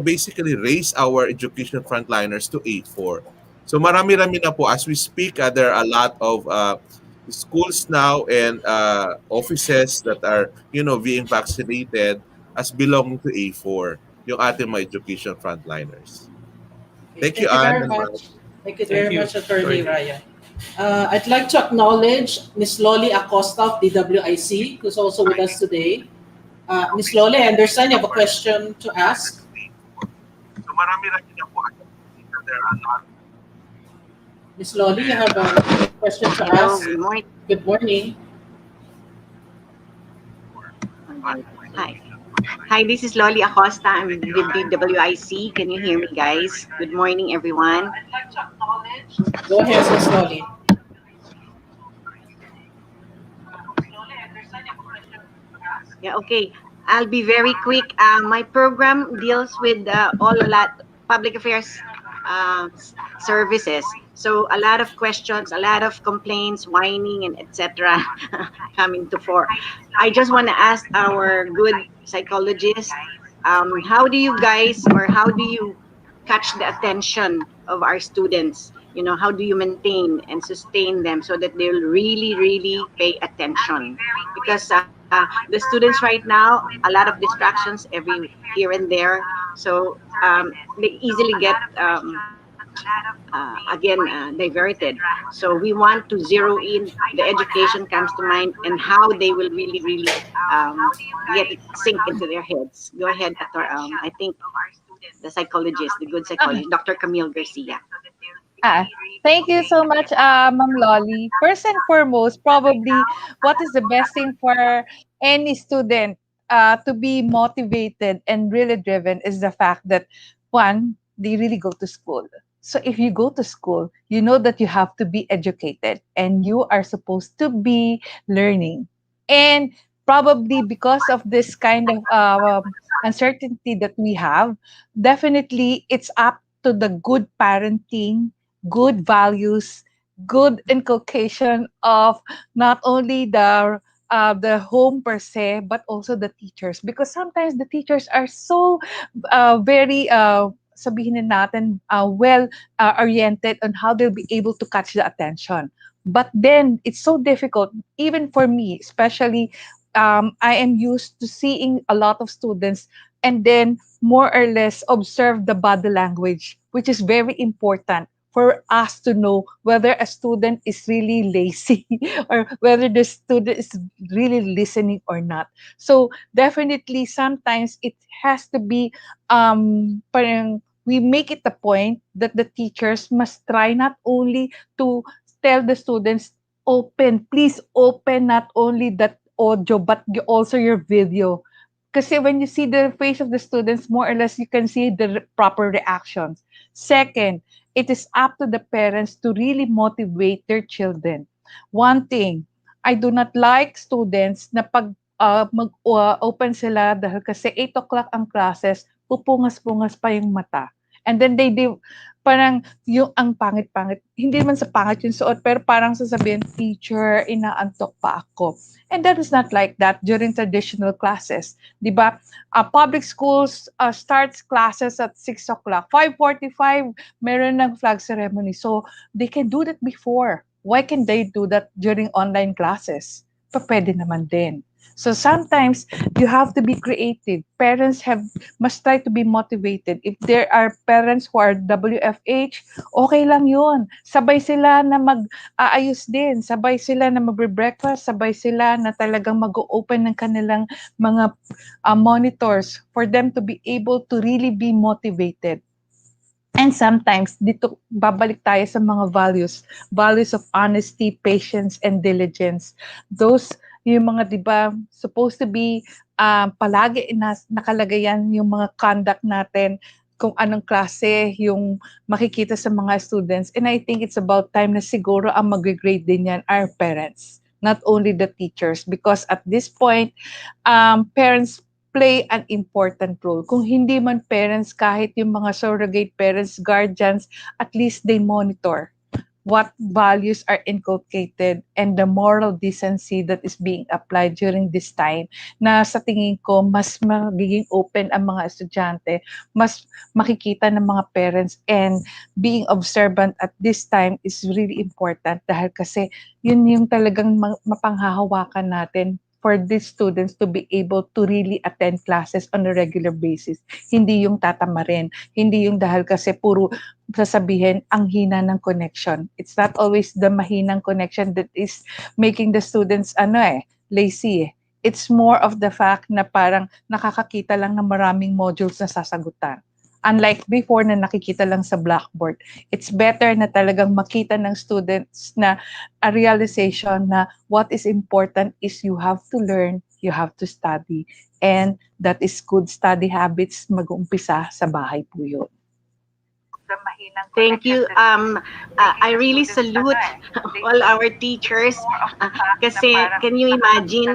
basically raise our education frontliners to A4. So marami-rami na po as we speak. There are a lot of schools now and offices that are being vaccinated as belonging to A4, yung ating mga education frontliners. Thank you, Anne. Very much. Thank you very much, Attorney Ryan. I'd like to acknowledge Ms. Loli Acosta of DWIZ, who's also with us today. Ms. Loli, I understand you have a question to ask. Ms. Loli, you have a question to ask. Good morning. Good morning. Hi. Hi, this is Loli Acosta. I'm with DWIZ. Can you hear me, guys? Good morning, everyone. Go ahead, Ms. Loli. Yeah, okay. I'll be very quick. My program deals with public affairs services. So a lot of questions, a lot of complaints, whining, and etc. coming to fore. I just want to ask our good psychologists, how do you guys, or how do you catch the attention of our students? How do you maintain and sustain them so that they'll really, really pay attention? Because the students right now, a lot of distractions every here and there. So they easily get diverted. So we want to zero in, the education comes to mind, and how they will really, really get it sink into their heads. Go ahead, I think the psychologist, the good psychologist, Dr. Camille Garcia. Thank you so much, Ma'am Loli. First and foremost, probably what is the best thing for any student to be motivated and really driven is the fact that, one, they really go to school. So if you go to school, you know that you have to be educated and you are supposed to be learning. And probably because of this kind of uncertainty that we have, definitely it's up to the good parenting, good values, good inculcation of not only the home per se, but also the teachers. Because sometimes the teachers are so very sabihin na natin, well oriented on how they'll be able to catch the attention. But then it's so difficult, even for me, especially I am used to seeing a lot of students and then more or less observe the body language, which is very important for us to know whether a student is really lazy or whether the student is really listening or not. So definitely sometimes it has to be parang we make it the point that the teachers must try not only to tell the students, please open not only that audio but also your video. Kasi when you see the face of the students, more or less you can see the proper reactions. Second, it is up to the parents to really motivate their children. One thing, I do not like students na pag mag-open sila dahil kasi 8 o'clock ang classes, pupungas-pungas pa yung mata. And then parang yung ang pangit-pangit, hindi man sa pangit yung suot, pero parang sasabihin, teacher, inaantok pa ako. And that is not like that during traditional classes. Di ba? Public schools starts classes at 6 o'clock. 5:45, meron ng flag ceremony. So, they can do that before. Why can they do that during online classes? Pwede naman din. So sometimes you have to be creative. Parents must try to be motivated. If there are parents who are WFH, okay lang yun. Sabay sila na mag-aayos din. Sabay sila na mag-breakfast. Sabay sila na talagang mag-open ng kanilang mga monitors for them to be able to really be motivated. And sometimes, dito babalik tayo sa mga values of honesty, patience, and diligence. Those, yung mga, di ba, supposed to be palagi nakalagay yan yung mga conduct natin, kung anong klase yung makikita sa mga students. And I think it's about time na siguro ang mag-grade din yan our parents, not only the teachers. Because at this point, parents play an important role. Kung hindi man parents, kahit yung mga surrogate parents, guardians, at least they monitor what values are inculcated and the moral decency that is being applied during this time, na sa tingin ko mas magiging open ang mga estudyante, mas makikita ng mga parents, and being observant at this time is really important dahil kasi yun yung talagang mapanghahawakan natin for these students to be able to really attend classes on a regular basis. Hindi yung tatamarin, hindi yung dahil kasi puro sasabihin ang hina ng connection. It's not always the mahinang connection that is making the students lazy. It's more of the fact na parang nakakakita lang ng maraming modules na sasagutan. Unlike before na nakikita lang sa blackboard, it's better na talagang makita ng students na a realization na what is important is you have to learn, you have to study, and that is good study habits, mag-uumpisa sa bahay po yun. Thank you. I really salute all our teachers kasi can you imagine,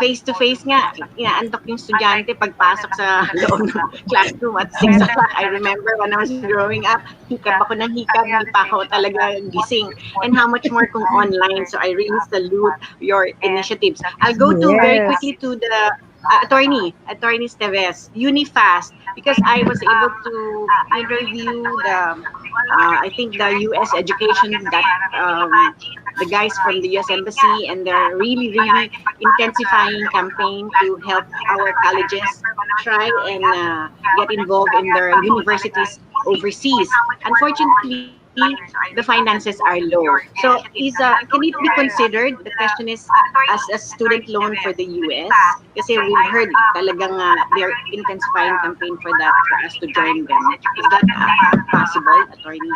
face-to-face nga, inaantok yung estudyante pagpasok sa loob ng classroom at 6 o'clock. I remember when I was growing up, hikab ako ng hikab, hindi pa ako talaga gising. And how much more kung online. So I really salute your initiatives. I'll go to very quickly to the Attorney Steves, Unifast, because I was able to interview I think the U.S. education that the guys from the U.S. Embassy, and they're really intensifying campaign to help our colleges try and get involved in their universities overseas. Unfortunately, the finances are low. So can it be considered, the question is, as a student loan for the US? Kasi we've heard talagang they're intensifying campaign for that, for us to join them. Is that possible, Attorney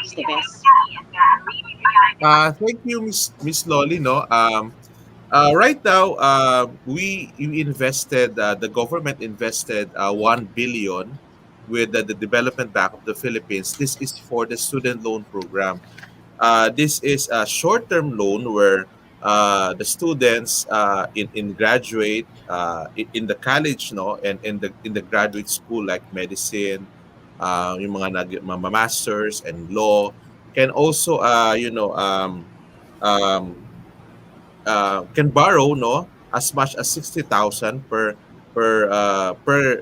Steves? Thank you, Miss Loli. No, right now, we invested. The government invested 1 billion with the Development Bank of the Philippines. This is for the student loan program. This is a short-term loan where the students in graduate in the college, no, and in the graduate school like medicine, yung mga masters and law, can also can borrow, no, as much as 60,000 per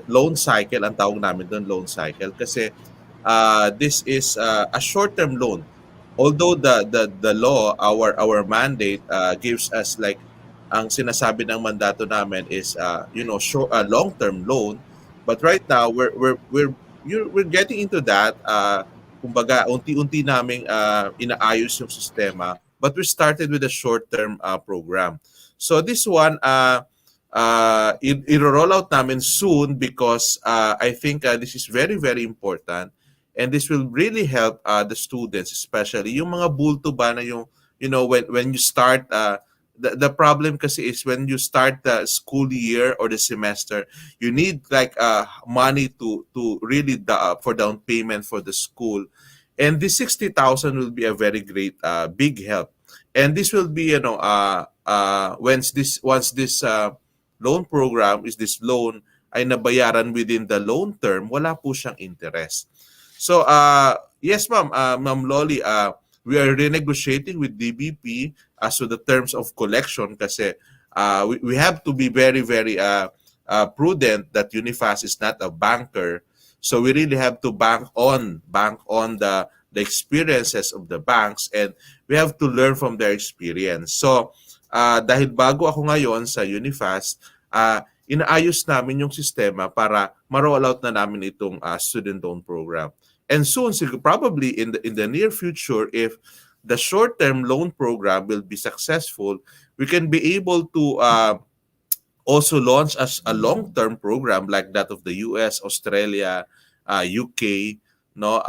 loan cycle. Ang tawag namin doon loan cycle kasi this is a short-term loan. Although the law, our mandate gives us like, ang sinasabi ng mandato namin is short long-term loan, but right now we're getting into that. Kumbaga unti-unti naming inaayos yung sistema, but we started with a short-term program. So this one i-roll out namin soon because I think this is very, very important, and this will really help the students, especially yung mga bulto ba na yung, when you start, the problem kasi is when you start the school year or the semester, you need like money to really for down payment for the school, and this 60,000 will be a very great big help. And this will be once this loan program is this loan ay nabayaran within the loan term, wala po siyang interest. So, yes, ma'am, Ma'am Loli, we are renegotiating with DBP as to the terms of collection kasi we have to be very, very prudent that Unifast is not a banker. So we really have to bank on the experiences of the banks, and we have to learn from their experience. So dahil bago ako ngayon sa Unifast, inaayos namin yung sistema para ma-roll out na namin itong student loan program. And soon, probably in the near future, if the short-term loan program will be successful, we can be able to also launch as a long-term program like that of the US, Australia, UK, no?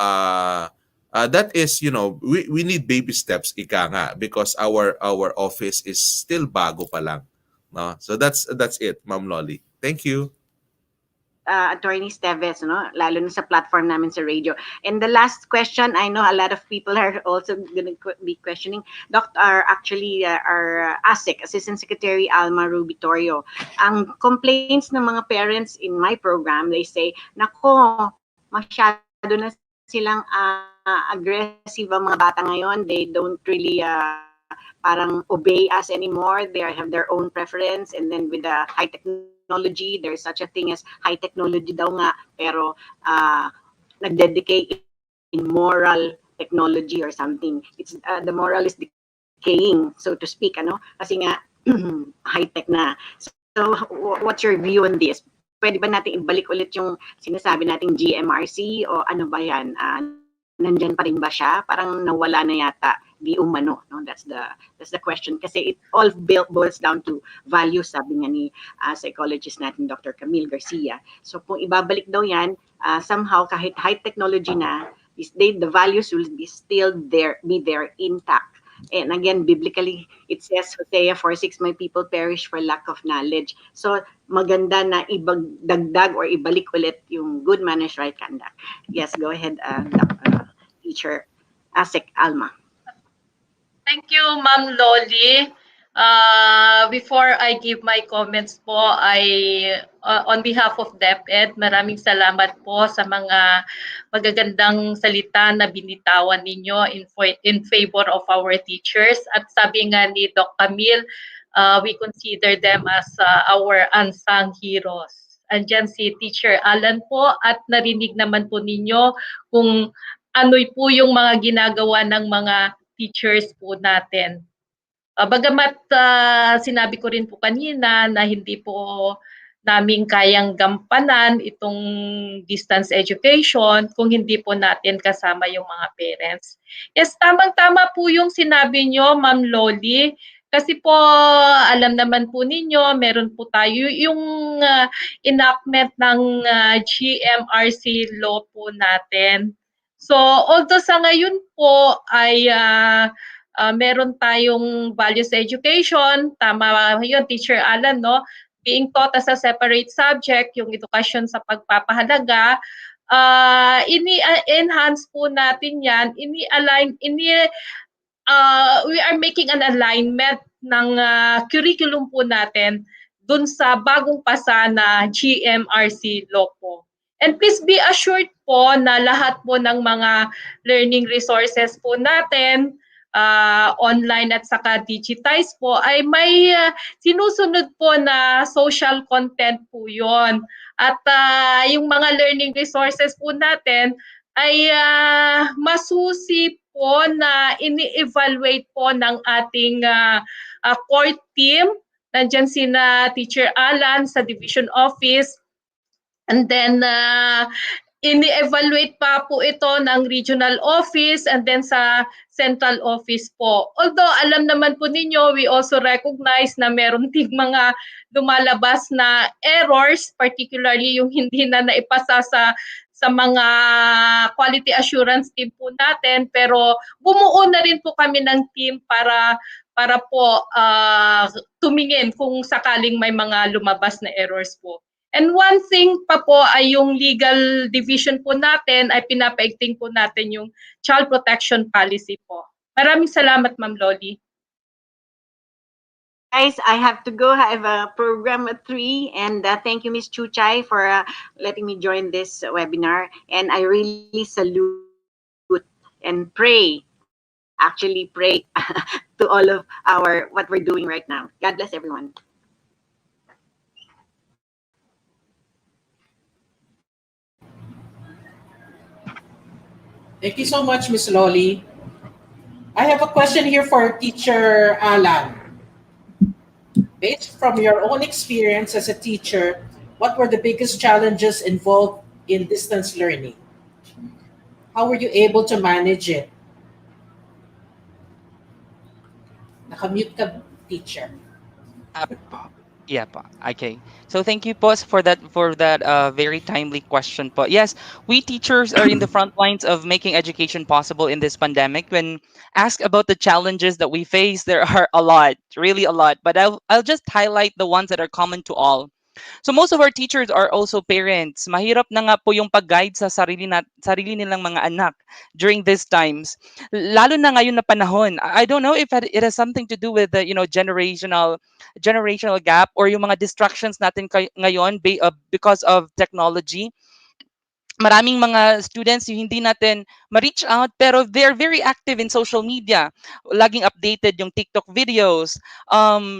That is, we need baby steps, ika nga, because our office is still bago pa lang, no? So that's it, Ma'am Loli. Thank you. Attorney Steves, no? Lalo na sa platform namin sa radio. And the last question, I know a lot of people are also going to be questioning. Actually, our ASIC, Assistant Secretary Alma Rubitorio. Ang complaints ng mga parents in my program, they say, nako, masyado na silang aggressive ang mga bata ngayon. They don't really parang obey us anymore. They have their own preference, and then with the high technology, there's such a thing as high technology daw nga, pero nagdedicate in moral technology or something. It's the moral is decaying, so to speak, ano? Kasi nga high tech na. So what's your view on this? Pwede ba natin ibalik ulit yung sinasabi nating GMRC o ano ba yan? Nandyan pa rin ba siya? Parang nawala na yata, di umano, no? That's the question, kasi it all boils down to values, sabi nga ni psychologist natin Dr. Camille Garcia. So kung ibabalik daw yan, somehow kahit high technology na, the values will be still there, be there intact. And again, biblically, it says, Hosea 4:6, my people perish for lack of knowledge. So maganda na ibagdagdag or ibalik ulit yung good manners, right conduct. Yes, go ahead, Teacher Asik Alma. Thank you, Ma'am Loli. Before I give my comments po, on behalf of DepEd, maraming salamat po sa mga magagandang salita na binitawan ninyo in favor of our teachers. At sabi nga ni Doc Camille, we consider them as our unsung heroes. Andyan si Teacher Alan po, at narinig naman po ninyo kung ano'y po yung mga ginagawa ng mga teachers po natin. Bagamat sinabi ko rin po kanina na hindi po namin kayang gampanan itong distance education kung hindi po natin kasama yung mga parents. Yes, tamang-tama po yung sinabi nyo, Ma'am Loli. Kasi po, alam naman po ninyo, meron po tayo yung enactment ng GMRC law po natin. So, although sa ngayon po ay meron tayong values education, tama yun, Teacher Alan, no? Being taught as a separate subject, yung edukasyon sa pagpapahalaga, ini-enhance po natin yan, we are making an alignment ng curriculum po natin dun sa bagong pasa na GMRC law po. And please be assured po na lahat po ng mga learning resources po natin, online at saka digitize po, ay may sinusunod po na social content po yon. At yung mga learning resources po natin ay masusi po na ini-evaluate po ng ating core team. Nandyan sina Teacher Alan sa Division Office. And then, ini-evaluate pa po ito ng regional office and then sa central office po. Although alam naman po ninyo, we also recognize na meron ting mga lumalabas na errors, particularly yung hindi na naipasa sa mga quality assurance team po natin. Pero bumuo na rin po kami ng team para po tumingin kung sakaling may mga lumabas na errors po. And one thing pa po ay yung legal division po natin ay pinapaigting po natin yung child protection policy po. Maraming salamat, Ma'am Loli. guys, I have to go. I have a program at 3. And thank you, Miss Chuchay, for letting me join this webinar. And I really salute and pray, actually pray to all of what we're doing right now. God bless everyone. Thank you so much, Miss Lolly. I have a question here for Teacher Alan. Based from your own experience as a teacher, what were the biggest challenges involved in distance learning? How were you able to manage it? Nakamute ka, teacher. Yeah po. Okay. So thank you po for that very timely question po. Yes, we teachers are in the front lines of making education possible in this pandemic. When asked about the challenges that we face, there are a lot, really a lot. But I'll just highlight the ones that are common to all. So most of our teachers are also parents. Mahirap na nga po yung pag-guide sa sarili nilang mga anak during these times. Lalo na ngayon na panahon. I don't know if it has something to do with the generational gap or yung mga distractions natin ngayon because of technology. Maraming mga students yung hindi natin ma-reach out pero they're very active in social media. Laging updated yung TikTok videos,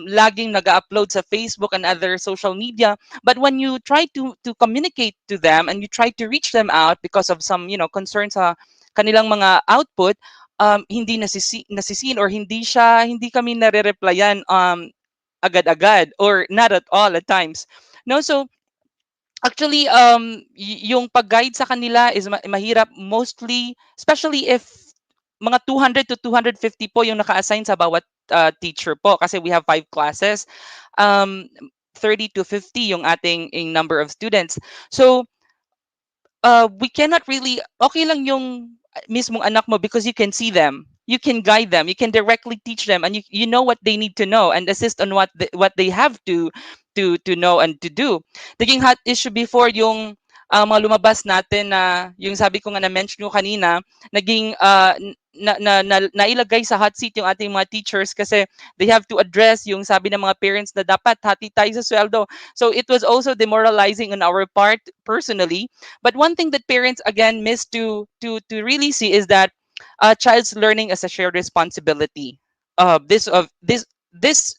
laging nag-upload sa Facebook and other social media. But when you try to communicate to them and you try to reach them out because of some, concerns sa kanilang mga output, hindi nasisiin or hindi kami nare-replyan agad-agad or not at all at times. No, so actually, yung pag-guide sa kanila is mahirap mostly, especially if mga 200 to 250 po yung naka-assign sa bawat teacher po kasi we have 5 classes. Um, 30 to 50 yung ating number of students. So, we cannot really okay lang yung mismong anak mo because you can see them, you can guide them, you can directly teach them, and you know what they need to know and assist on what they have to know and to do. Naging hot issue before yung mga lumabas natin na yung sabi ko nga na mention ko kanina, naging nailagay sa hot seat yung ating mga teachers kasi they have to address yung sabi ng mga parents na dapat hati tayo sa sweldo. So it was also demoralizing on our part personally. But one thing that parents again miss to really see is that child's learning as a shared responsibility. This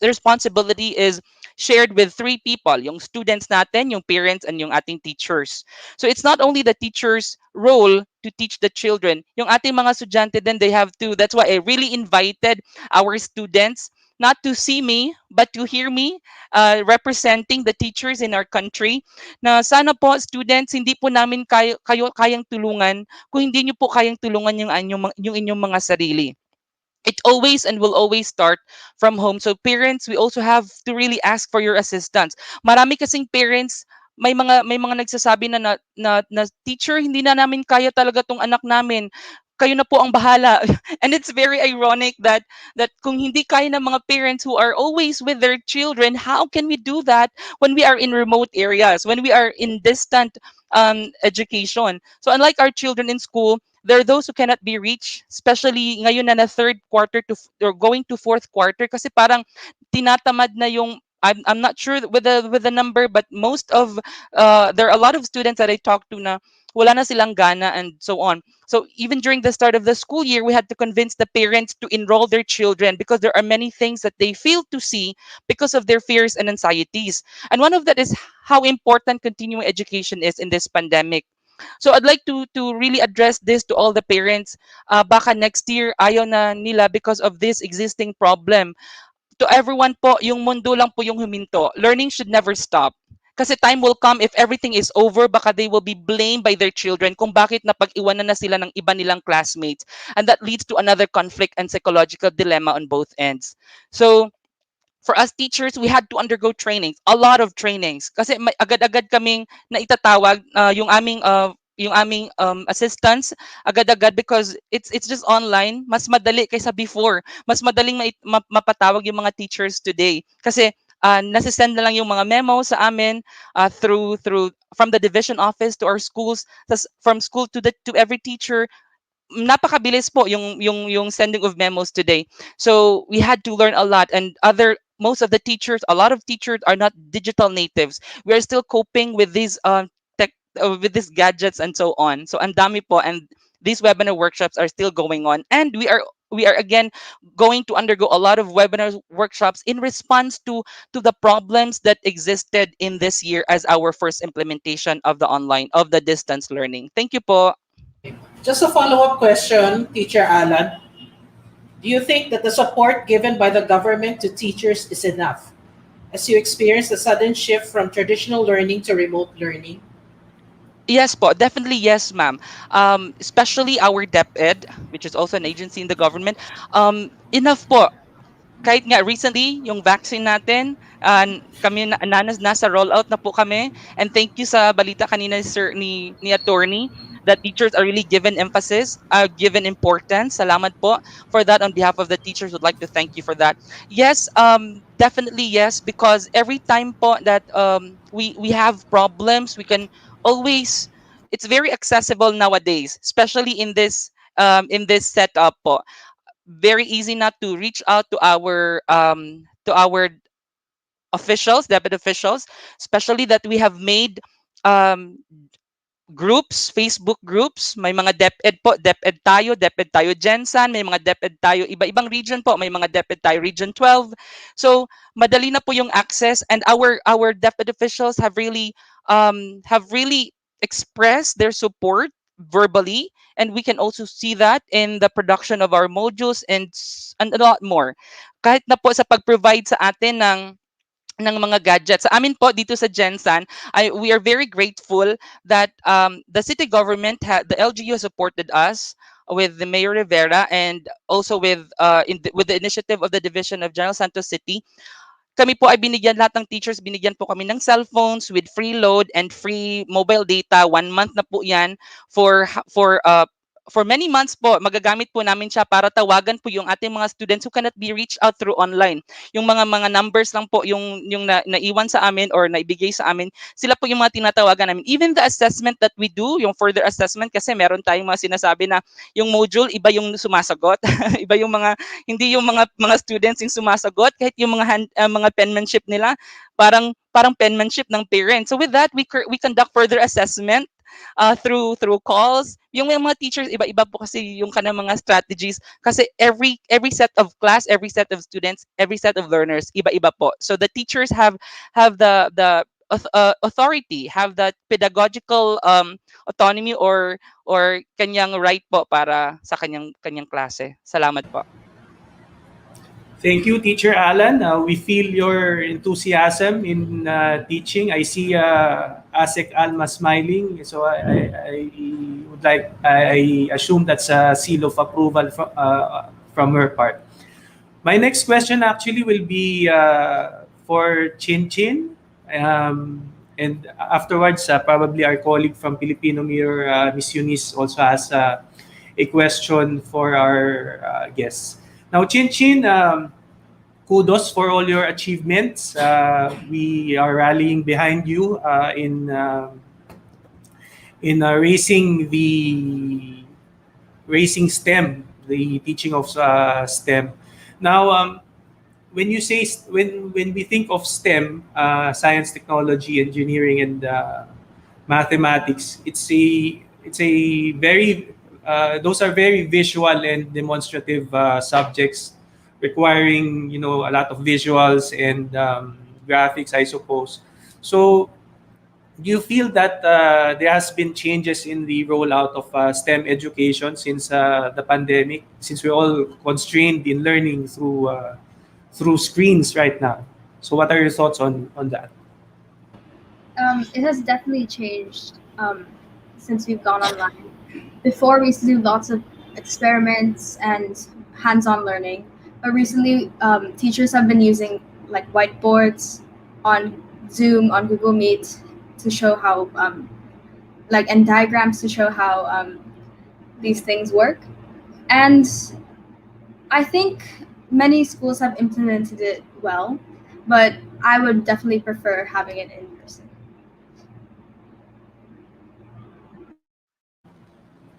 responsibility is shared with 3 people, yung students natin, yung parents, and yung ating teachers. So it's not only the teacher's role to teach the children, yung ating mga estudyante then they have to. That's why I really invited our students not to see me but to hear me representing the teachers in our country na sana po students hindi po namin kayo kayang tulungan kung hindi niyo po kayang tulungan yung inyong mga sarili. It always and will always start from home. So parents, we also have to really ask for your assistance. Marami kasing parents, may mga nagsasabi na teacher, hindi na namin kaya talaga tong anak namin. Kayo na po ang bahala. And it's very ironic that kung hindi kaya ng mga parents who are always with their children, how can we do that when we are in remote areas, when we are in distant education? So unlike our children in school, there are those who cannot be reached, especially ngayon na third quarter or going to fourth quarter kasi parang tinatamad na yung I'm not sure with the number, but most of there are a lot of students that I talked to na wala na silang gana and so on. So even during the start of the school year, we had to convince the parents to enroll their children because there are many things that they fail to see because of their fears and anxieties. And one of that is how important continuing education is in this pandemic. So I'd like to really address this to all the parents. Baka next year ayaw na nila because of this existing problem. To everyone po, yung mundo lang po yung huminto. Learning should never stop. Kasi time will come if everything is over, baka they will be blamed by their children kung bakit napag-iwanan na sila ng iba nilang classmates. And that leads to another conflict and psychological dilemma on both ends. So for us teachers, we had to undergo trainings, a lot of trainings. Kasi agad-agad kaming naitatawag yung aming assistants agad-agad because it's just online. Mas madali kaysa before. Mas madaling mapatawag yung mga teachers today. Kasi nasisend na lang yung mga memo sa amin through from the division office to our schools, tas from school to every teacher. Napakabilis po yung sending of memos today. So we had to learn a lot, and other most of the teachers, a lot of teachers are not digital natives. We are still coping with these tech with these gadgets and so on. So ang dami po, and these webinar workshops are still going on, and we are again going to undergo a lot of webinar workshops in response to the problems that existed in this year as our first implementation of the online of the distance learning. Thank you po. Just a follow-up question, Teacher Alan. Do you think that the support given by the government to teachers is enough as you experience the sudden shift from traditional learning to remote learning? Yes po, definitely yes, ma'am. Especially our DepEd, which is also an agency in the government. Enough po. Kahit nga recently, yung vaccine natin, kami nasa rollout na po kami. And thank you sa balita kanina sir ni attorney that teachers are really given emphasis, given importance. Salamat po for that. On behalf of the teachers, would like to thank you for that. Yes, definitely yes, because every time po that we have problems, we can always, it's very accessible nowadays, especially in this setup po. Very easy not to reach out to our officials, debit officials, especially that we have made um, groups, Facebook groups. May mga DepEd po, DepEd tayo Gensan, may mga DepEd tayo iba-ibang region po, may mga DepEd tayo Region 12. So madali na po yung access, and our DepEd officials have really expressed their support verbally, and we can also see that in the production of our modules and a lot more. Kahit na po sa pag-provide sa atin ng mga gadgets. Sa amin po dito sa Gensan, we are very grateful that the city government, the LGU supported us with the Mayor Rivera, and also with with the initiative of the Division of General Santos City. Kami po ay binigyan, lahat ng teachers, binigyan po kami ng cellphones with free load and free mobile data. 1 month na po yan for many months po. Magagamit po namin siya para tawagan po yung ating mga students who cannot be reached out through online. Yung mga numbers lang po yung naiwan sa amin or naibigay sa amin, sila po yung mga tinatawagan namin. Even the assessment that we do, yung further assessment, kasi meron tayong mga sinasabi na yung module, iba yung sumasagot. Iba yung hindi yung mga students yung sumasagot, kahit yung mga penmanship nila, parang penmanship ng parents. So with that, we conduct further assessment through calls. Yung mga teachers, iba-iba po kasi yung kanang mga strategies, kasi every set of class, every set of students, every set of learners, iba-iba po. So the teachers have the authority, have that pedagogical autonomy or kanyang right po para sa kanyang klase. Salamat po. Thank you, Teacher Alan. We feel your enthusiasm in teaching. I see Asek Alma smiling, so I assume that's a seal of approval from her part. My next question actually will be for Chin Chin, and afterwards probably our colleague from Filipino Mirror, Miss Eunice, also has a question for our guests. Now, Chin Chin, kudos for all your achievements. We are rallying behind you in raising STEM, the teaching of STEM. Now, when we think of STEM, science, technology, engineering, and mathematics, it's a very those are very visual and demonstrative subjects, requiring a lot of visuals and graphics, I suppose. So do you feel that there has been changes in the rollout of STEM education since the pandemic, since we're all constrained in learning through screens right now? So what are your thoughts on that? It has definitely changed since we've gone online. Before, we used to do lots of experiments and hands-on learning, but recently teachers have been using like whiteboards on Zoom, on Google Meet, to show how and diagrams to show how these things work. And I think many schools have implemented it well, but I would definitely prefer having it in person.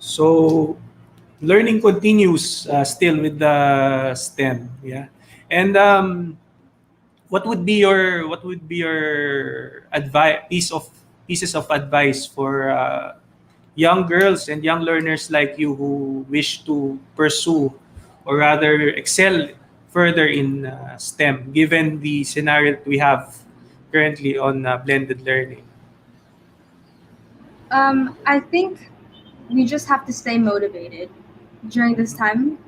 So learning continues still with the STEM, yeah. And what would be your pieces of advice for young girls and young learners like you who wish to pursue or rather excel further in STEM, given the scenario that we have currently on blended learning? I think we just have to stay motivated during this time.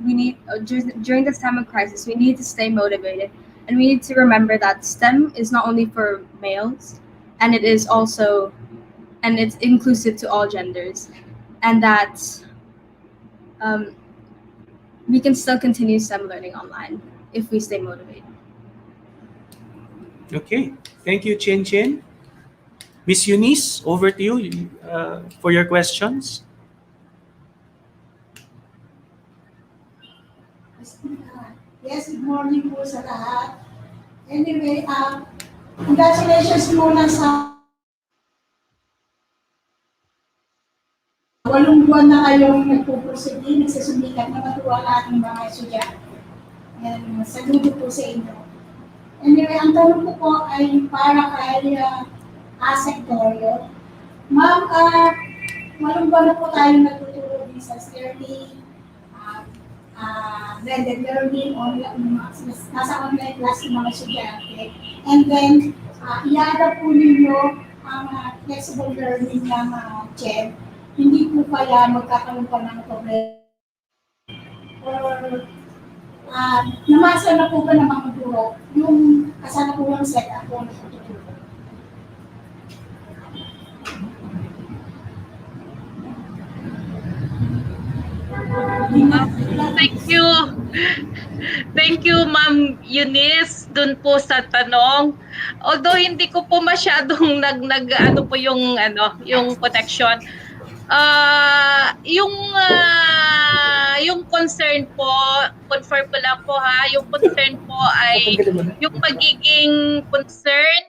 During this time of crisis, we need to stay motivated, and we need to remember that STEM is not only for males, and it's inclusive to all genders, and that we can still continue STEM learning online if we stay motivated. Okay, thank you, Chin Chin. Miss Eunice, over to you for your questions. Yes, good morning po sa lahat. Anyway, congratulations muna sa 8 buwan na kayong nagpupursige, nagsasumikat na matuwa ating mga estudyante. Saludo po sa inyo. Anyway, ang tanong ko po ay para kay Secretary. Ma'am, 8 buwan na po tayo nagtuturo din sa learning, blended learning, nasa online class ng mga estudyante. And then, i-adapt po ninyo ang flexible learning ng CHED. Hindi po kaya magkakaroon pa ng problema. Or, namasa na po ba ng mga guro yung kasalukuyan setup po na tutulong? Thank you. Thank you, Ma'am Eunice, dun po sa tanong. Although hindi ko po masyadong ano po yung connection. Yung concern po, confirm ko lang po ha, yung concern po ay yung magiging concern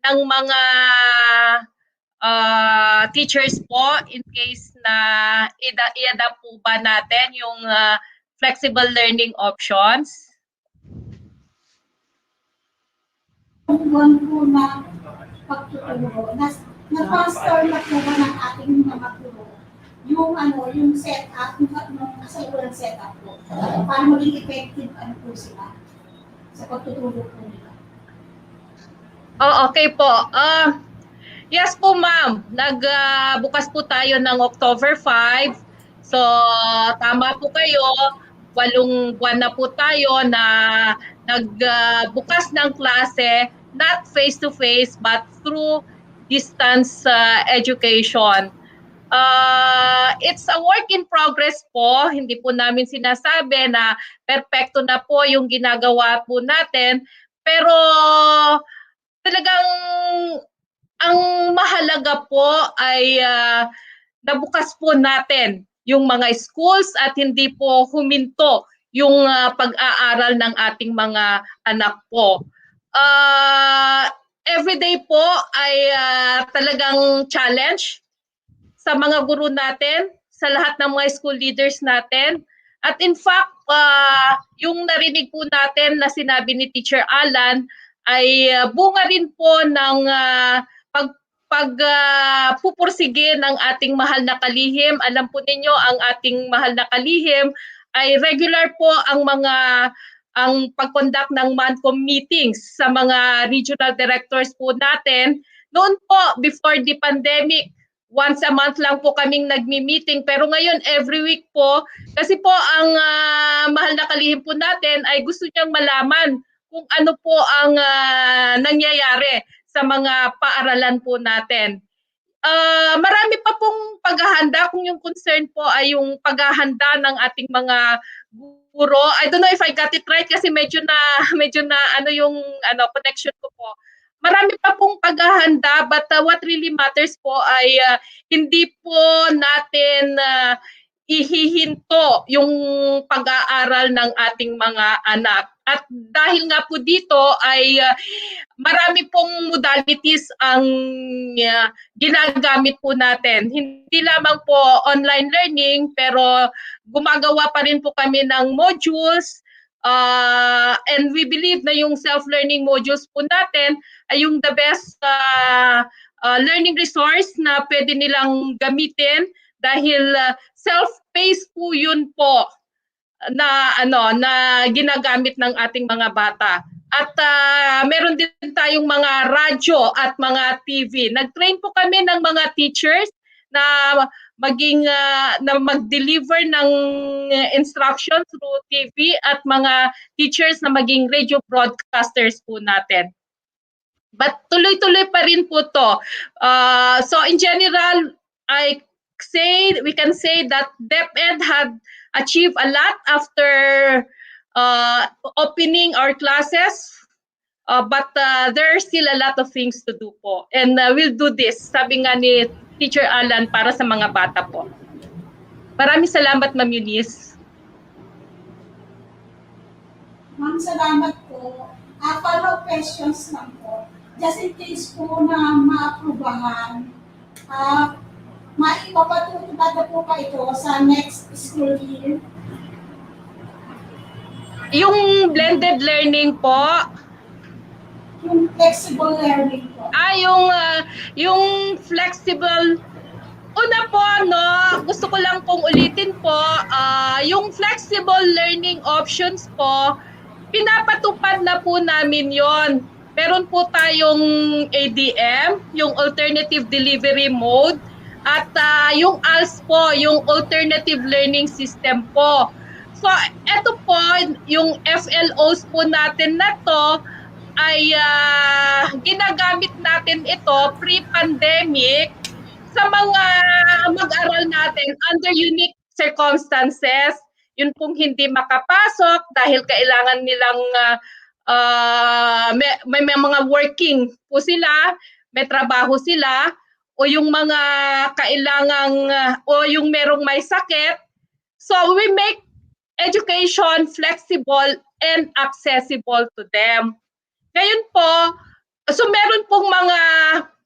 ng mga teachers po in case na i-adapt po ba natin yung flexible learning options. Buwan po na pagtuturo, na-transfer na po ba ng ating mga guro yung setup, yung kasalukuyan setup po, para maging effective po sila sa pagtuturo po nila? Oh, okay po. Yes po, ma'am. Nagbukas po tayo ng October 5. So, tama po kayo. 8 buwan na po tayo na nagbukas ng klase, not face-to-face, but through distance education. It's a work in progress po. Hindi po namin sinasabi na perfecto na po yung ginagawa po natin. Pero talagang ang mahalaga po ay nabukas po natin yung mga schools at hindi po huminto yung pag-aaral ng ating mga anak po. Everyday po ay talagang challenge sa mga guro natin, sa lahat ng mga school leaders natin. At in fact, yung narinig po natin na sinabi ni Teacher Alan ay bunga rin po ng pagpupursige ng ating mahal na kalihim. Alam po ninyo, ang ating mahal na kalihim ay regular po ang pag-conduct ng MANCOM meetings sa mga regional directors po natin. Noon po, before the pandemic, once a month lang po kaming nagmi-meeting, pero ngayon every week po, kasi po ang mahal na kalihim po natin ay gusto niyang malaman kung ano po ang nangyayari sa mga paaralan po natin. Marami pa pong paghahanda, kung yung concern po ay yung paghahanda ng ating mga guro. I don't know if I got it right kasi medyo na yung connection ko po. Marami pa pong paghahanda, but what really matters po ay hindi po natin ihihinto yung pag-aaral ng ating mga anak. At dahil nga po dito ay marami pong modalities ang ginagamit po natin. Hindi lamang po online learning, pero gumagawa pa rin po kami ng modules, And we believe na yung self-learning modules po natin ay yung the best learning resource na pwede nilang gamitin dahil self-paced po yun po na na ginagamit ng ating mga bata. At meron din tayong mga radyo at mga TV. Nag-train po kami ng mga teachers na maging na mag-deliver ng instruction through TV at mga teachers na maging radio broadcasters po natin. But tuloy-tuloy pa rin po to. So in general, we can say that DepEd had achieved a lot after opening our classes. But there are still a lot of things to do po. And we'll do this, sabi nga ni Teacher Alan, para sa mga bata po. Maraming salamat, Ma'am Eunice. Ma'am, salamat po. Follow questions lang po. Just in case po na maaprubahan, maipapatutupad na po pa ito sa next school year? Yung blended learning po, yung flexible learning po. Yung flexible, una po, gusto ko lang pong ulitin po, yung flexible learning options po, pinapatupad na po namin yon. Meron po tayong ADM, yung Alternative Delivery Mode, at yung ALS po, yung Alternative Learning System po. So, eto po, yung FLOs po natin na to, ay ginagamit natin ito pre-pandemic sa mga mag-aral natin under unique circumstances. Yun pong hindi makapasok dahil kailangan nilang may mga working po sila, may trabaho sila, o yung mga kailangang o yung merong may sakit. So we make education flexible and accessible to them. Ngayon po, so meron pong mga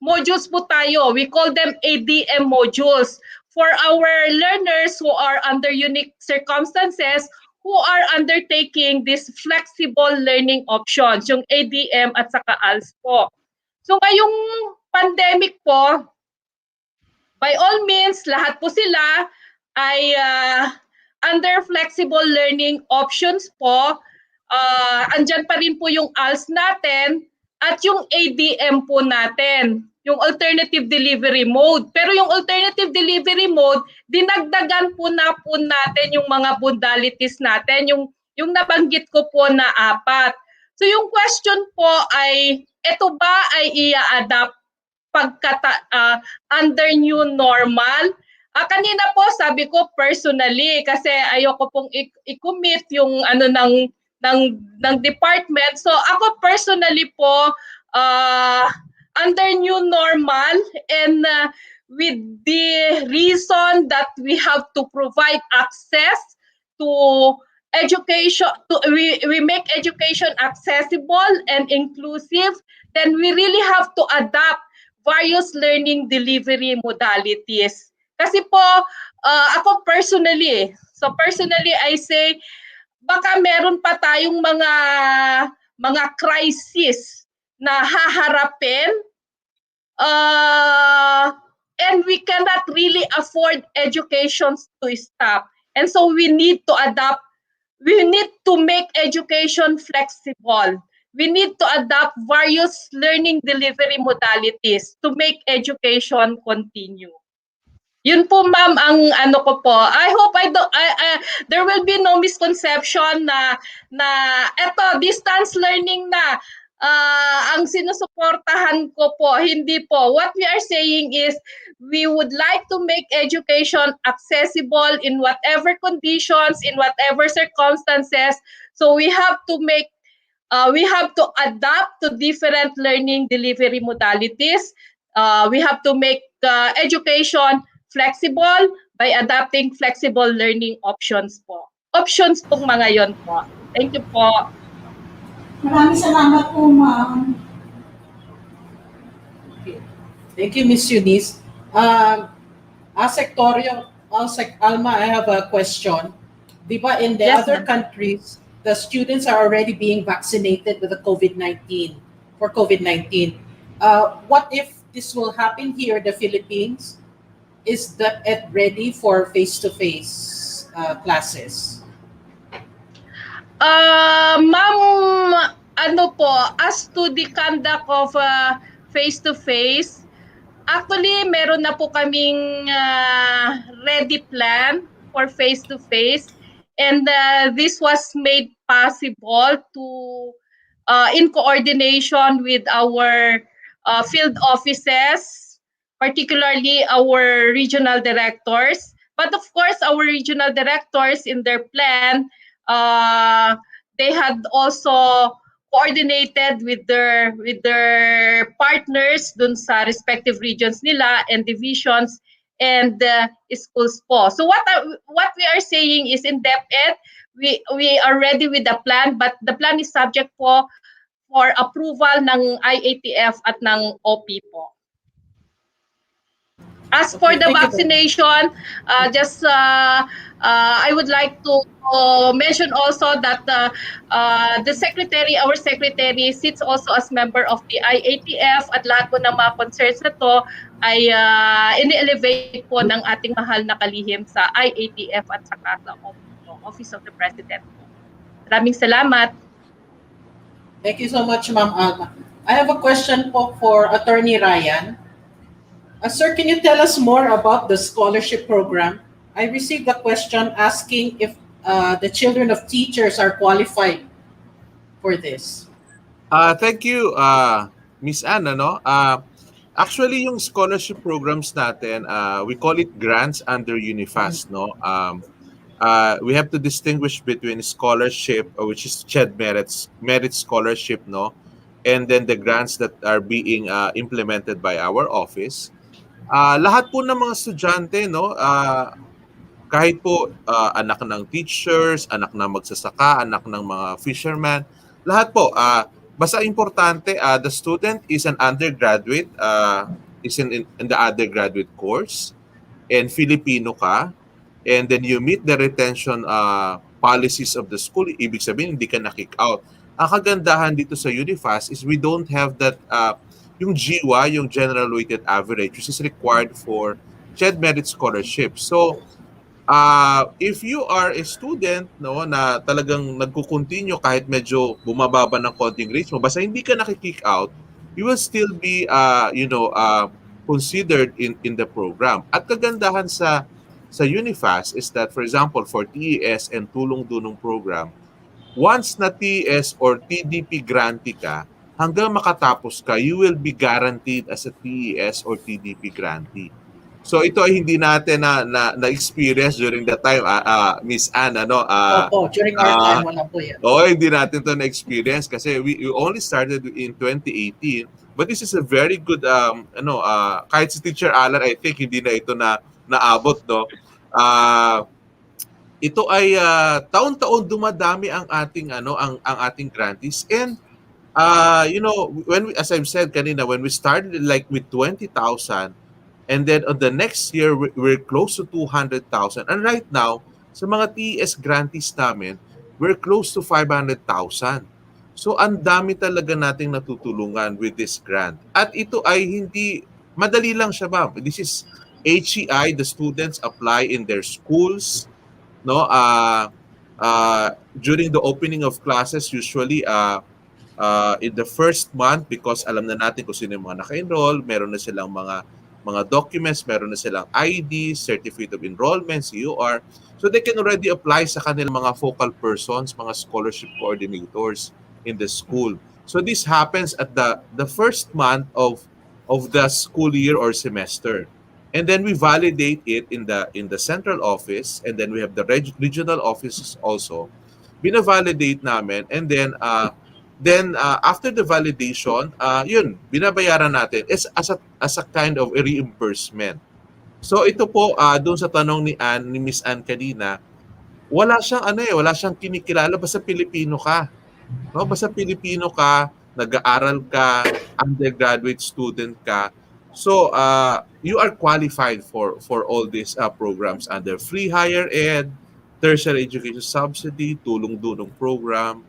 modules po tayo. We call them ADM modules for our learners who are under unique circumstances, who are undertaking these flexible learning options, yung ADM at saka ALS po. So ngayong pandemic po, by all means, lahat po sila ay under flexible learning options po. Andyan pa rin po yung ALS natin at yung ADM po natin, yung Alternative Delivery Mode. Pero yung Alternative Delivery Mode, dinagdagan po natin yung mga modalities natin, yung nabanggit ko po na 4. So yung question po ay, ito ba ay i-adapt under new normal? Kanina po sabi ko personally kasi ayoko pong i-commit yung ng department. So ako personally po under new normal and with the reason that we have to provide access to education, we make education accessible and inclusive, then we really have to adapt various learning delivery modalities. Kasi po, ako personally, I say, baka meron pa tayong mga crisis na haharapin, and we cannot really afford education to stop. And so we need to adapt. We need to make education flexible. We need to adapt various learning delivery modalities to make education continue. Yun po, ma'am, ang ko po. I hope there will be no misconception na eto, distance learning na ang sinusuportahan ko po. Hindi po. What we are saying is we would like to make education accessible in whatever conditions, in whatever circumstances. So we have to adapt to different learning delivery modalities. We have to make education flexible by adapting flexible learning options po. Options pong mga yon po. Thank you po. Maraming salamat po, ma'am. Okay. Thank you, Ms. Eunice. Alma, I have a question. Di ba in the Yes, other ma'am. countries, the students are already being vaccinated with the COVID-19 for COVID-19. What if this will happen here in the Philippines? Is the ed ready for face-to-face classes? Ma'am, ano po, as to the conduct of face-to-face, actually meron na po kaming ready plan for face-to-face, and this was made possible to in coordination with our field offices, particularly our regional directors. But of course, our regional directors in their plan, they had also coordinated with their partners dun sa respective regions nila and divisions and schools po. So what we are saying is in DepEd, we are ready with the plan, but the plan is subject po for approval ng IATF at ng OP po. As for the vaccination, I would like to mention also that the secretary, our secretary, sits also as member of the IATF at lahat po ng mga concerns na to ay ini-elevate po ng ating mahal na kalihim sa IATF at saka sa Office of the President. Maraming salamat. Thank you so much, Ma'am Alma. I have a question po for Attorney Ryan. Sir, can you tell us more about the scholarship program? I received a question asking if the children of teachers are qualified for this. Thank you, Miss Ann. Actually, yung scholarship programs natin, we call it grants under UNIFAS. No? We have to distinguish between scholarship, which is CHED merit scholarship, no, and then the grants that are being implemented by our office. Lahat po ng mga estudyante, no, kahit po anak ng teachers, anak ng magsasaka, anak ng mga fishermen, lahat po, basta importante, the student is an undergraduate, is in the undergraduate course, and Filipino ka, and then you meet the retention policies of the school, ibig sabihin, hindi ka na-kick out. Ang kagandahan dito sa UNIFAS is we don't have that yung GWA, yung General Weighted Average, which is required for CHED Merit Scholarship. So, if you are a student, no, na talagang nagko-continue kahit medyo bumababa ng konting grades mo, basta hindi ka nakikick out, you will still be, considered in the program. At kagandahan sa UNIFAS is that, for example, for TES and Tulong-Dunong program, once na TES or TDP grantee ka, hanggang makatapos ka, you will be guaranteed as a TES or TDP grantee. So ito ay hindi natin na-experience during the time, Miss Ann, Opo, during our time, wala po yan. Oo, hindi natin to na-experience kasi we only started in 2018. But this is a very good, kahit si Teacher Alan, I think hindi na ito naabot, no? Ito ay taon-taon dumadami ang ating ang ating grantees, and when we, as I've said kanina, when we started like with 20,000, and then on the next year we're close to 200,000, and right now sa mga TES grantees namin we're close to 500,000. So ang dami talaga nating natutulungan with this grant, at ito ay hindi madali lang siya, ma'am. This is HEI, the students apply in their schools, no, during the opening of classes, usually in the first month, because alam na natin kung sino yung mga naka-enroll, meron na silang mga documents, meron na silang ID, Certificate of Enrollment, CUR, so they can already apply sa kanilang mga focal persons, mga scholarship coordinators in the school. So this happens at the first month of the school year or semester. And then we validate it in the central office, and then we have the regional offices also. Bina-validate namin, and then after the validation, yun, binabayaran natin as a kind of a reimbursement. So ito po, doon sa tanong ni Miss Ann kanina, wala siyang kinikilala, basta Pilipino ka. No, basta Pilipino ka, nag-aaral ka, undergraduate student ka. So you are qualified for all these programs under free higher ed, tertiary education subsidy, tulong-dulong program.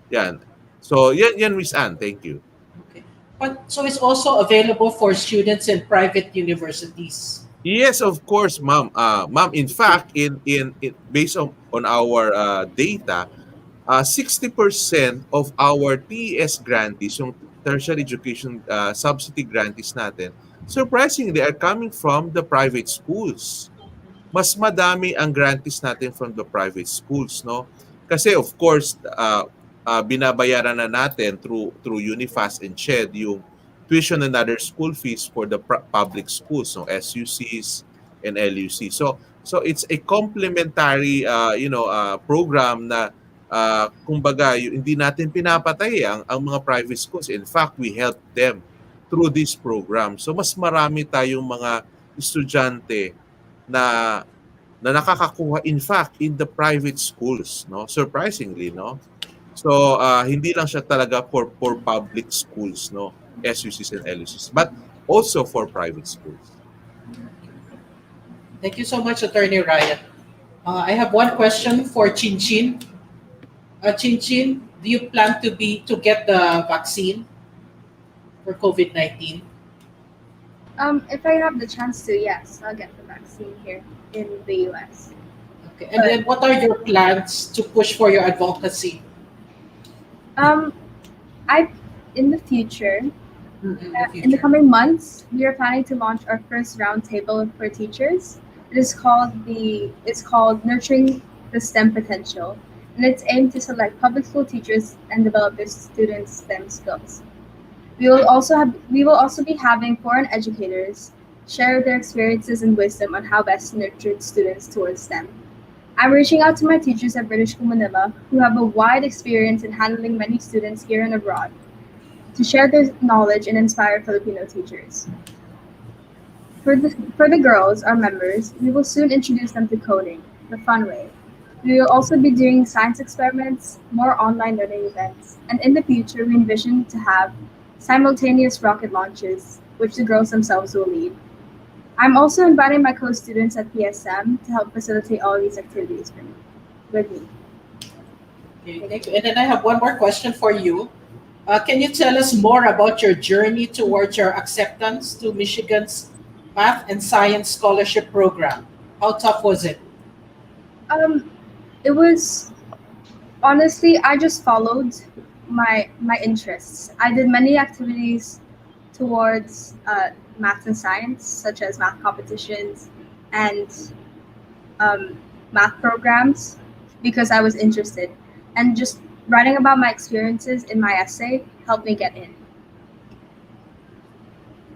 Yan. So, yan Miss Anne. Thank you. Okay. But so it's also available for students in private universities. Yes, of course, ma'am. Ma'am, in fact, in based on our data, 60% of our TES grantees, yung tertiary education subsidy grantees natin, surprisingly, are coming from the private schools. Mas madami ang grantees natin from the private schools, no? Kasi of course, binabayaran na natin through Unifast and CHED yung tuition and other school fees for the public schools, no, SUCs and LUC. So it's a complementary program na kumbaga hindi natin pinapatay ang mga private schools. In fact, we help them through this program. So mas marami tayong mga estudyante na nakakakuha in fact in the private schools, no, surprisingly, no. So hindi lang siya talaga for public schools, no, SUCs and LUCs, but also for private schools. Thank you so much, Attorney Ryan. I have one question for Chin Chin. Chin Chin, do you plan to get the vaccine for COVID-19? If I have the chance to, yes, I'll get the vaccine here in the US. Okay. And then what are your plans to push for your advocacy? In the future, in the coming months, we are planning to launch our first roundtable for teachers. It's called Nurturing the STEM Potential, and it's aimed to select public school teachers and develop their students' STEM skills. We will also be having foreign educators share their experiences and wisdom on how best to nurture students towards STEM. I'm reaching out to my teachers at British School Manila who have a wide experience in handling many students here and abroad to share their knowledge and inspire Filipino teachers. For the girls, our members, we will soon introduce them to coding, the fun way. We will also be doing science experiments, more online learning events, and in the future we envision to have simultaneous rocket launches, which the girls themselves will lead. I'm also inviting my co-students at PSM to help facilitate all these activities with me. Okay, thank you. And then I have one more question for you. Can you tell us more about your journey towards your acceptance to Michigan's Math and Science Scholarship Program? How tough was it? It was, honestly, I just followed my interests. I did many activities towards math and science, such as math competitions and math programs, because I was interested. And just writing about my experiences in my essay helped me get in.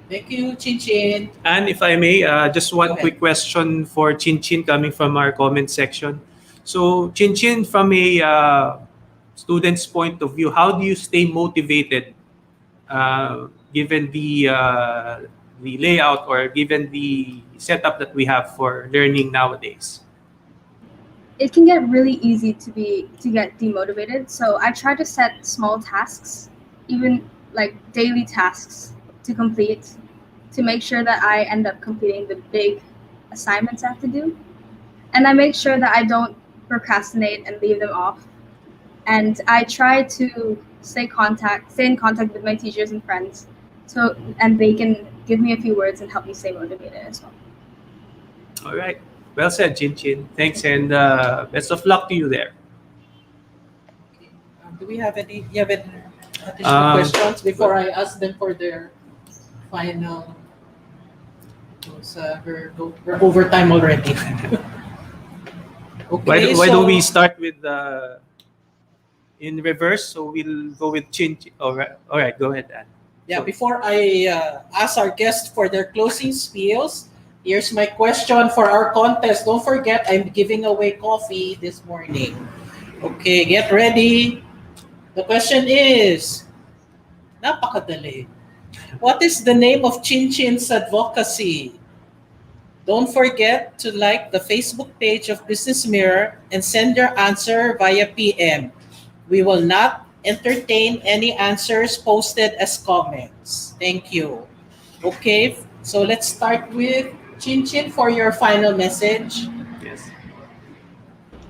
Thank you, Chin Chin. And if I may, just one quick question for Chin Chin coming from our comment section. So Chin Chin, from a student's point of view, how do you stay motivated given the layout or given the setup that we have for learning nowadays? It can get really easy to get demotivated. So I try to set small tasks, even like daily tasks to complete, to make sure that I end up completing the big assignments I have to do. And I make sure that I don't procrastinate and leave them off. And I try to stay in contact with my teachers and friends, and they can give me a few words and help me stay motivated as well. All right. Well said, Chin Chin. Thanks, and best of luck to you there. Do we have any additional questions before I ask them for their final? We're over time already. Okay, why don't we start with in reverse? So we'll go with Chin Chin. All right, go ahead, Anne. Yeah, before I ask our guests for their closing spiels, here's my question for our contest. Don't forget, I'm giving away coffee this morning. Okay, get ready. The question is, napakadali. What is the name of Chin Chin's advocacy? Don't forget to like the Facebook page of Business Mirror and send your answer via PM. We will not entertain any answers posted as comments. Thank you. Okay, so let's start with Chin Chin for your final message. Yes.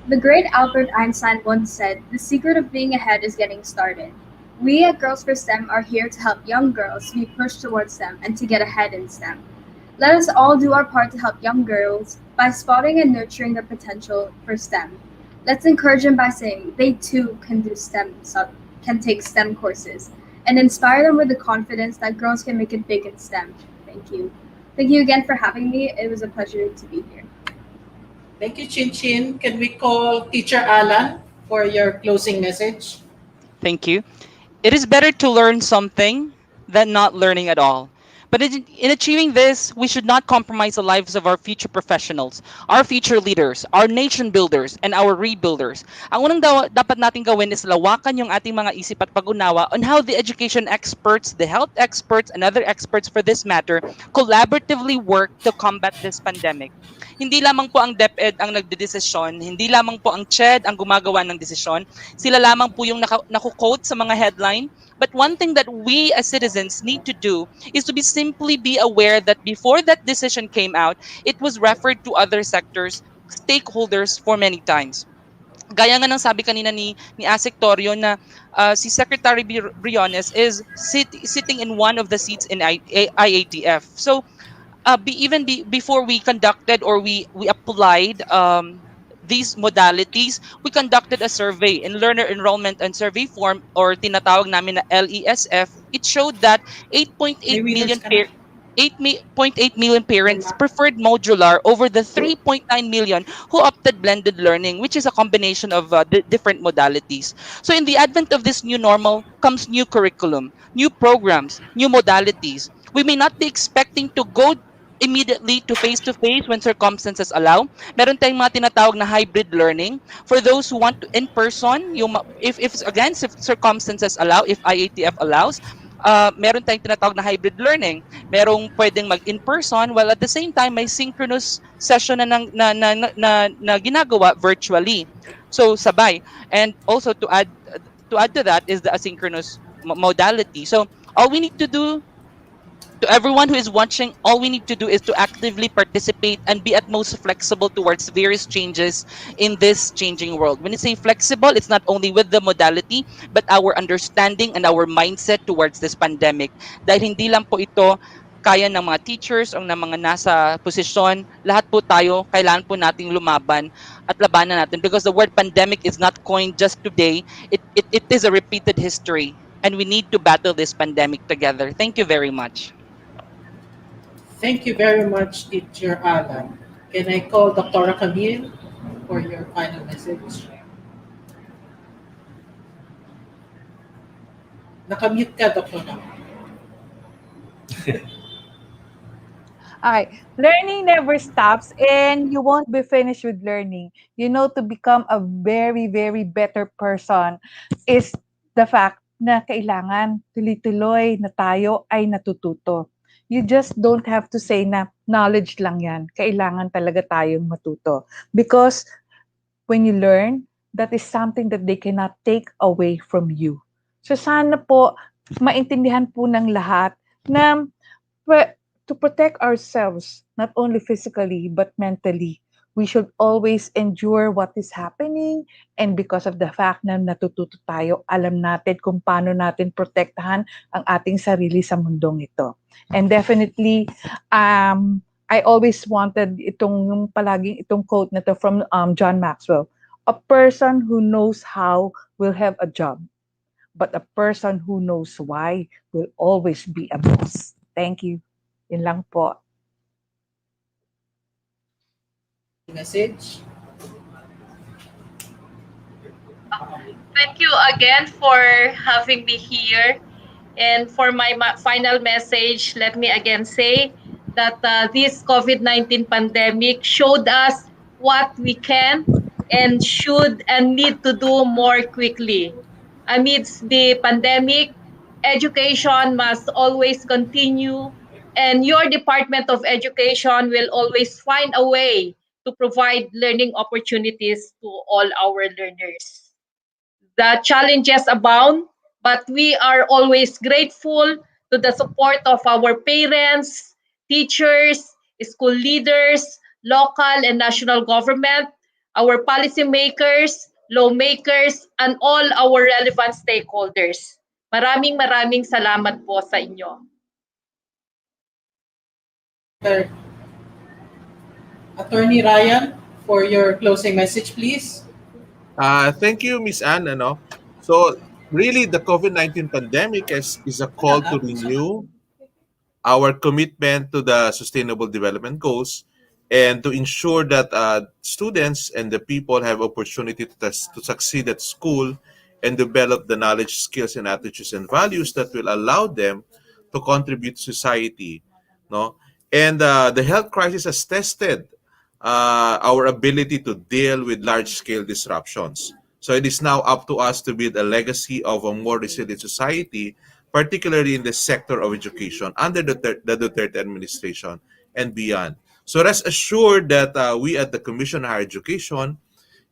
The great Albert Einstein once said, "The secret of being ahead is getting started." We at Girls for STEM are here to help young girls be pushed towards STEM and to get ahead in STEM. Let us all do our part to help young girls by spotting and nurturing their potential for STEM. Let's encourage them by saying they too can do can take STEM courses, and inspire them with the confidence that girls can make it big in STEM. Thank you. Thank you again for having me. It was a pleasure to be here. Thank you, Chin Chin. Can we call Teacher Alan for your closing message? Thank you. It is better to learn something than not learning at all. But in achieving this, we should not compromise the lives of our future professionals, our future leaders, our nation builders, and our rebuilders. Ang unang dapat natin gawin is lawakan yung ating mga isip at pag-unawa on how the education experts, the health experts, and other experts for this matter collaboratively work to combat this pandemic. Hindi lamang po ang DepEd ang nagdedesisyon, hindi lamang po ang CHED ang gumagawa ng desisyon, sila lamang po yung naku-quote sa mga headline. But one thing that we as citizens need to do is to simply be aware that before that decision came out, it was referred to other sectors, stakeholders for many times. Gaya nga ng sabi kanina ni Asik Torio na si Secretary Briones is sitting in one of the seats in IATF. So before we conducted or we applied these modalities, we conducted a survey in learner enrollment and survey form or tinatawag namin na LESF. It showed that 8.8 May winners million ka na. 8.8 million parents preferred modular over the 3.9 million who opted blended learning, which is a combination of different modalities. So in the advent of this new normal comes new curriculum, new programs, new modalities. We may not be expecting to go immediately to face when circumstances allow. Meron tayong mga tinatawag na hybrid learning for those who want to in person, if again if circumstances allow, if IATF allows, meron tayong tinatawag na hybrid learning. Merong pwedeng mag in person while at the same time may synchronous session na ginagawa virtually. So sabay. And also to add to that is the asynchronous modality. So all we need to do, to everyone who is watching, all we need to do is to actively participate and be at most flexible towards various changes in this changing world. When you say flexible, it's not only with the modality, but our understanding and our mindset towards this pandemic. Dahil hindi lang po ito kaya ng mga teachers o ng mga nasa posisyon, lahat po tayo, kailangan po nating lumaban at labanan natin because the word pandemic is not coined just today. It is a repeated history and we need to battle this pandemic together. Thank you very much. Thank you very much, Teacher Alan. Can I call Dr. Camille for your final message? Nakamute ka, Dr. Okay. Learning never stops and you won't be finished with learning. You know, to become a very, very better person is the fact na kailangan tuloy-tuloy na tayo ay natututo. You just don't have to say na knowledge lang yan. Kailangan talaga tayong matuto. Because when you learn, that is something that they cannot take away from you. So sana po, maintindihan po ng lahat na to protect ourselves, not only physically, but mentally, we should always endure what is happening. And because of the fact na natututo tayo, alam natin kung paano natin protektahan ang ating sarili sa mundong ito. And definitely, I always wanted itong quote na to from John Maxwell. A person who knows how will have a job, but a person who knows why will always be a boss. Thank you. Yun lang po. Message? Thank you again for having me here. And for my final message, let me again say that this COVID-19 pandemic showed us what we can and should and need to do more quickly. Amidst the pandemic, education must always continue, and your Department of Education will always find a way to provide learning opportunities to all our learners. The challenges abound, but we are always grateful to the support of our parents, teachers, school leaders, local and national government, our policymakers, lawmakers, and all our relevant stakeholders. Maraming salamat po sa inyo. Attorney Ryan, for your closing message, please. Thank you, Miss Anne. So, really, the COVID-19 pandemic is a call to renew our commitment to the Sustainable Development Goals and to ensure that students and the people have opportunity to succeed at school and develop the knowledge, skills, and attitudes and values that will allow them to contribute to society. No, and the health crisis has tested our ability to deal with large-scale disruptions. So it is now up to us to build a legacy of a more resilient society, particularly in the sector of education under the Duterte administration and beyond. So rest assured that we at the Commission on Higher Education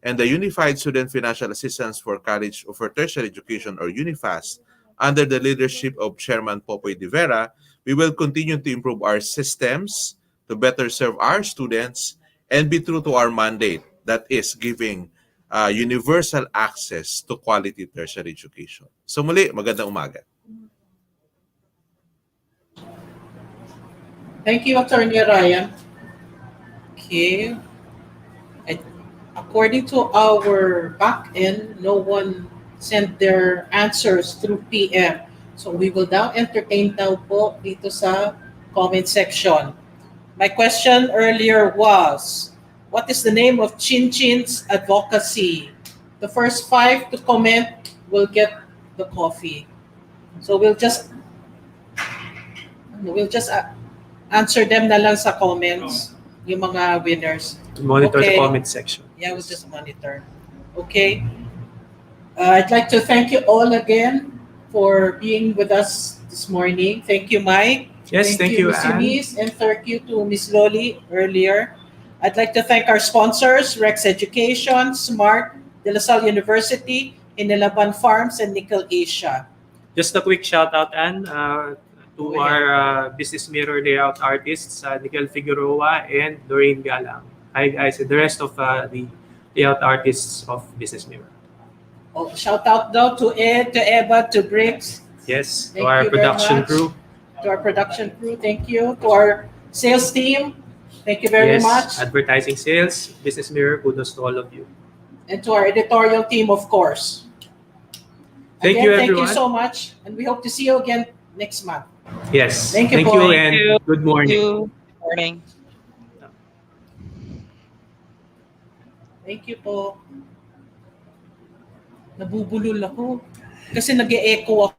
and the Unified Student Financial Assistance for College or for Tertiary Education, or UNIFAS, under the leadership of Chairman Popoy de Vera, we will continue to improve our systems to better serve our students and be true to our mandate, that is giving universal access to quality tertiary education. So muli, magandang umaga. Thank you, Attorney Ryan. Okay. According to our back end, no one sent their answers through PM. So we will now entertain po dito sa comment section. My question earlier was, what is the name of Chin Chin's advocacy? The first 5 to comment will get the coffee. So we'll just answer them na lang sa comments, yung mga winners. To monitor the comment section. Yeah, we'll just monitor. Okay. I'd like to thank you all again for being with us this morning. Thank you, Mike. Yes, thank you, Ms. Anne. Eunice, and thank you to Ms. Loli earlier. I'd like to thank our sponsors, Rex Education, Smart, De La Salle University, Hineleban Farms, and Nickel Asia. Just a quick shout out, Anne, to our Business Mirror layout artists, Nicole Figueroa and Doreen Galang. Hi guys, and the rest of the layout artists of Business Mirror. Oh, shout out though to Ed, to Eva, to Briggs. Yes, Thank to our you very production much. crew. To our production crew, thank you. To our sales team, thank you very Yes, much. advertising sales, Business Mirror, kudos to all of you. And to our editorial team, of course. Thank Again, you, thank everyone. you so much. And we hope to see you again next month. Yes, Thank you thank po. you and good morning. Good morning. Thank you po. Nabubulol ako. Kasi nag-e-echo ako.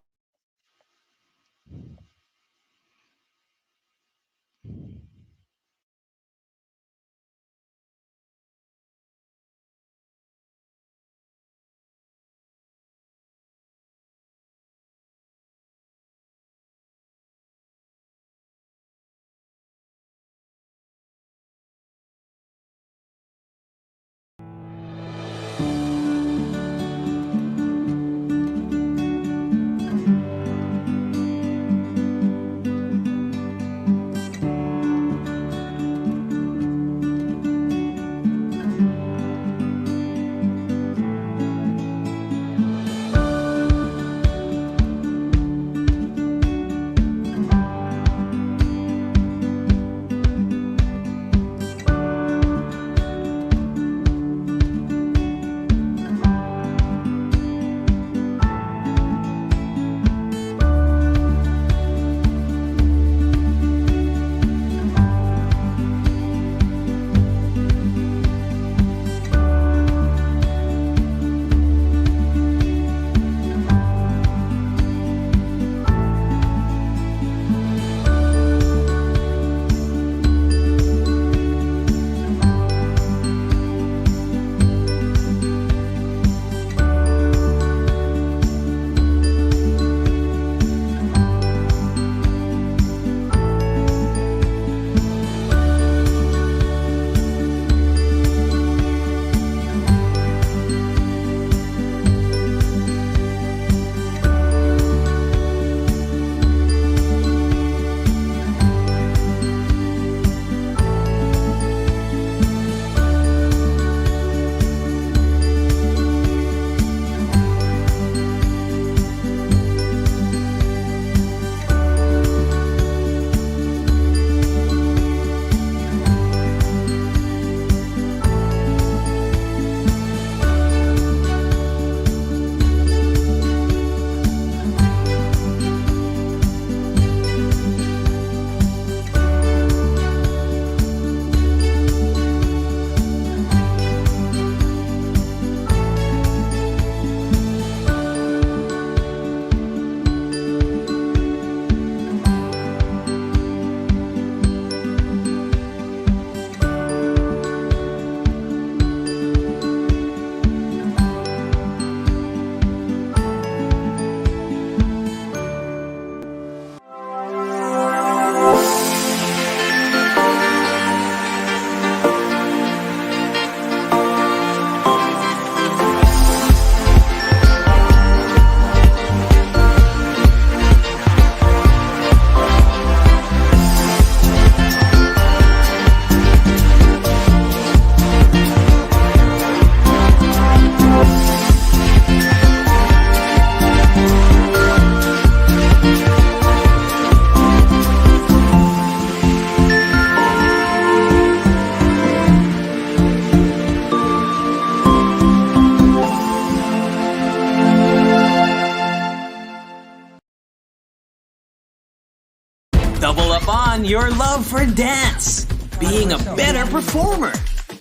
your love for dance, being a better performer,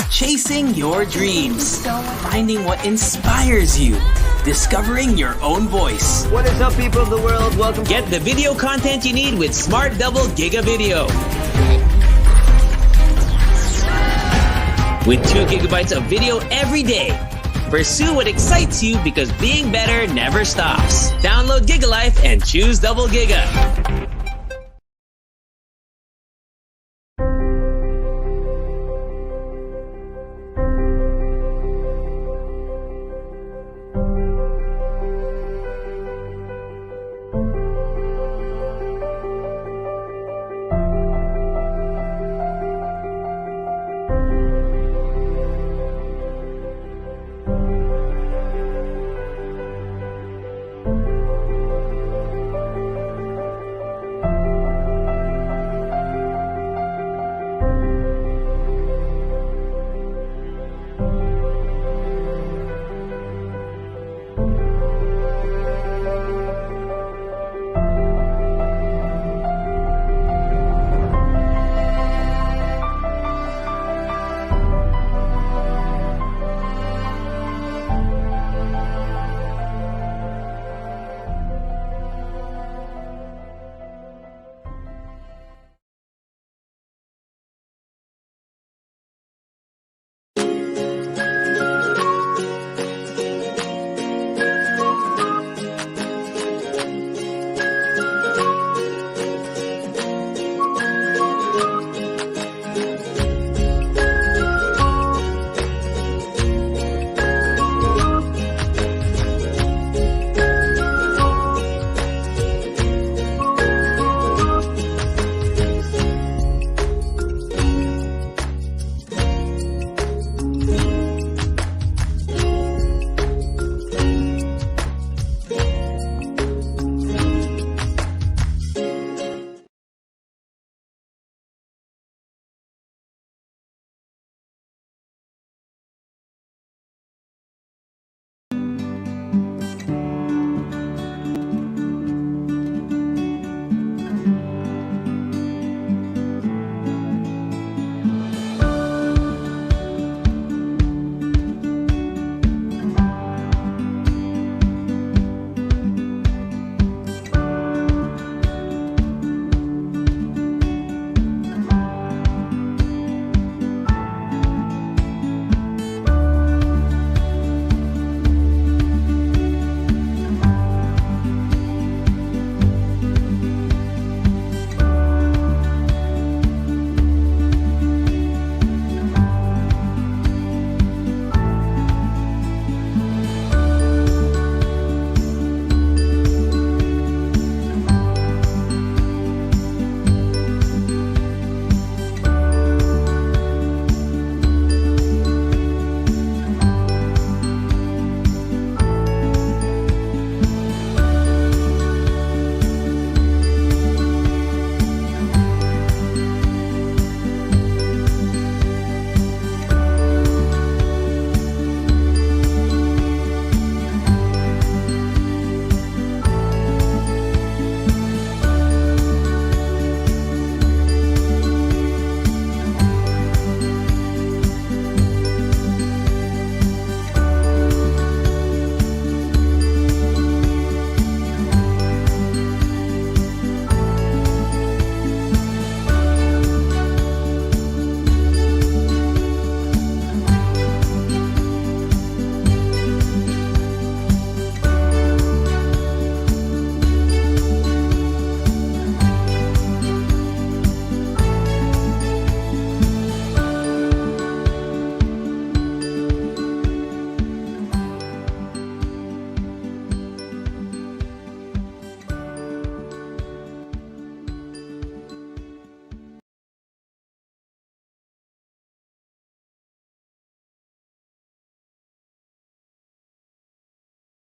chasing your dreams, finding what inspires you, discovering your own voice. What is up, people of the world? Welcome. Get the video content you need with Smart Double Giga Video. With 2 gigabytes of video every day. Pursue what excites you because being better never stops. Download GigaLife and choose Double Giga.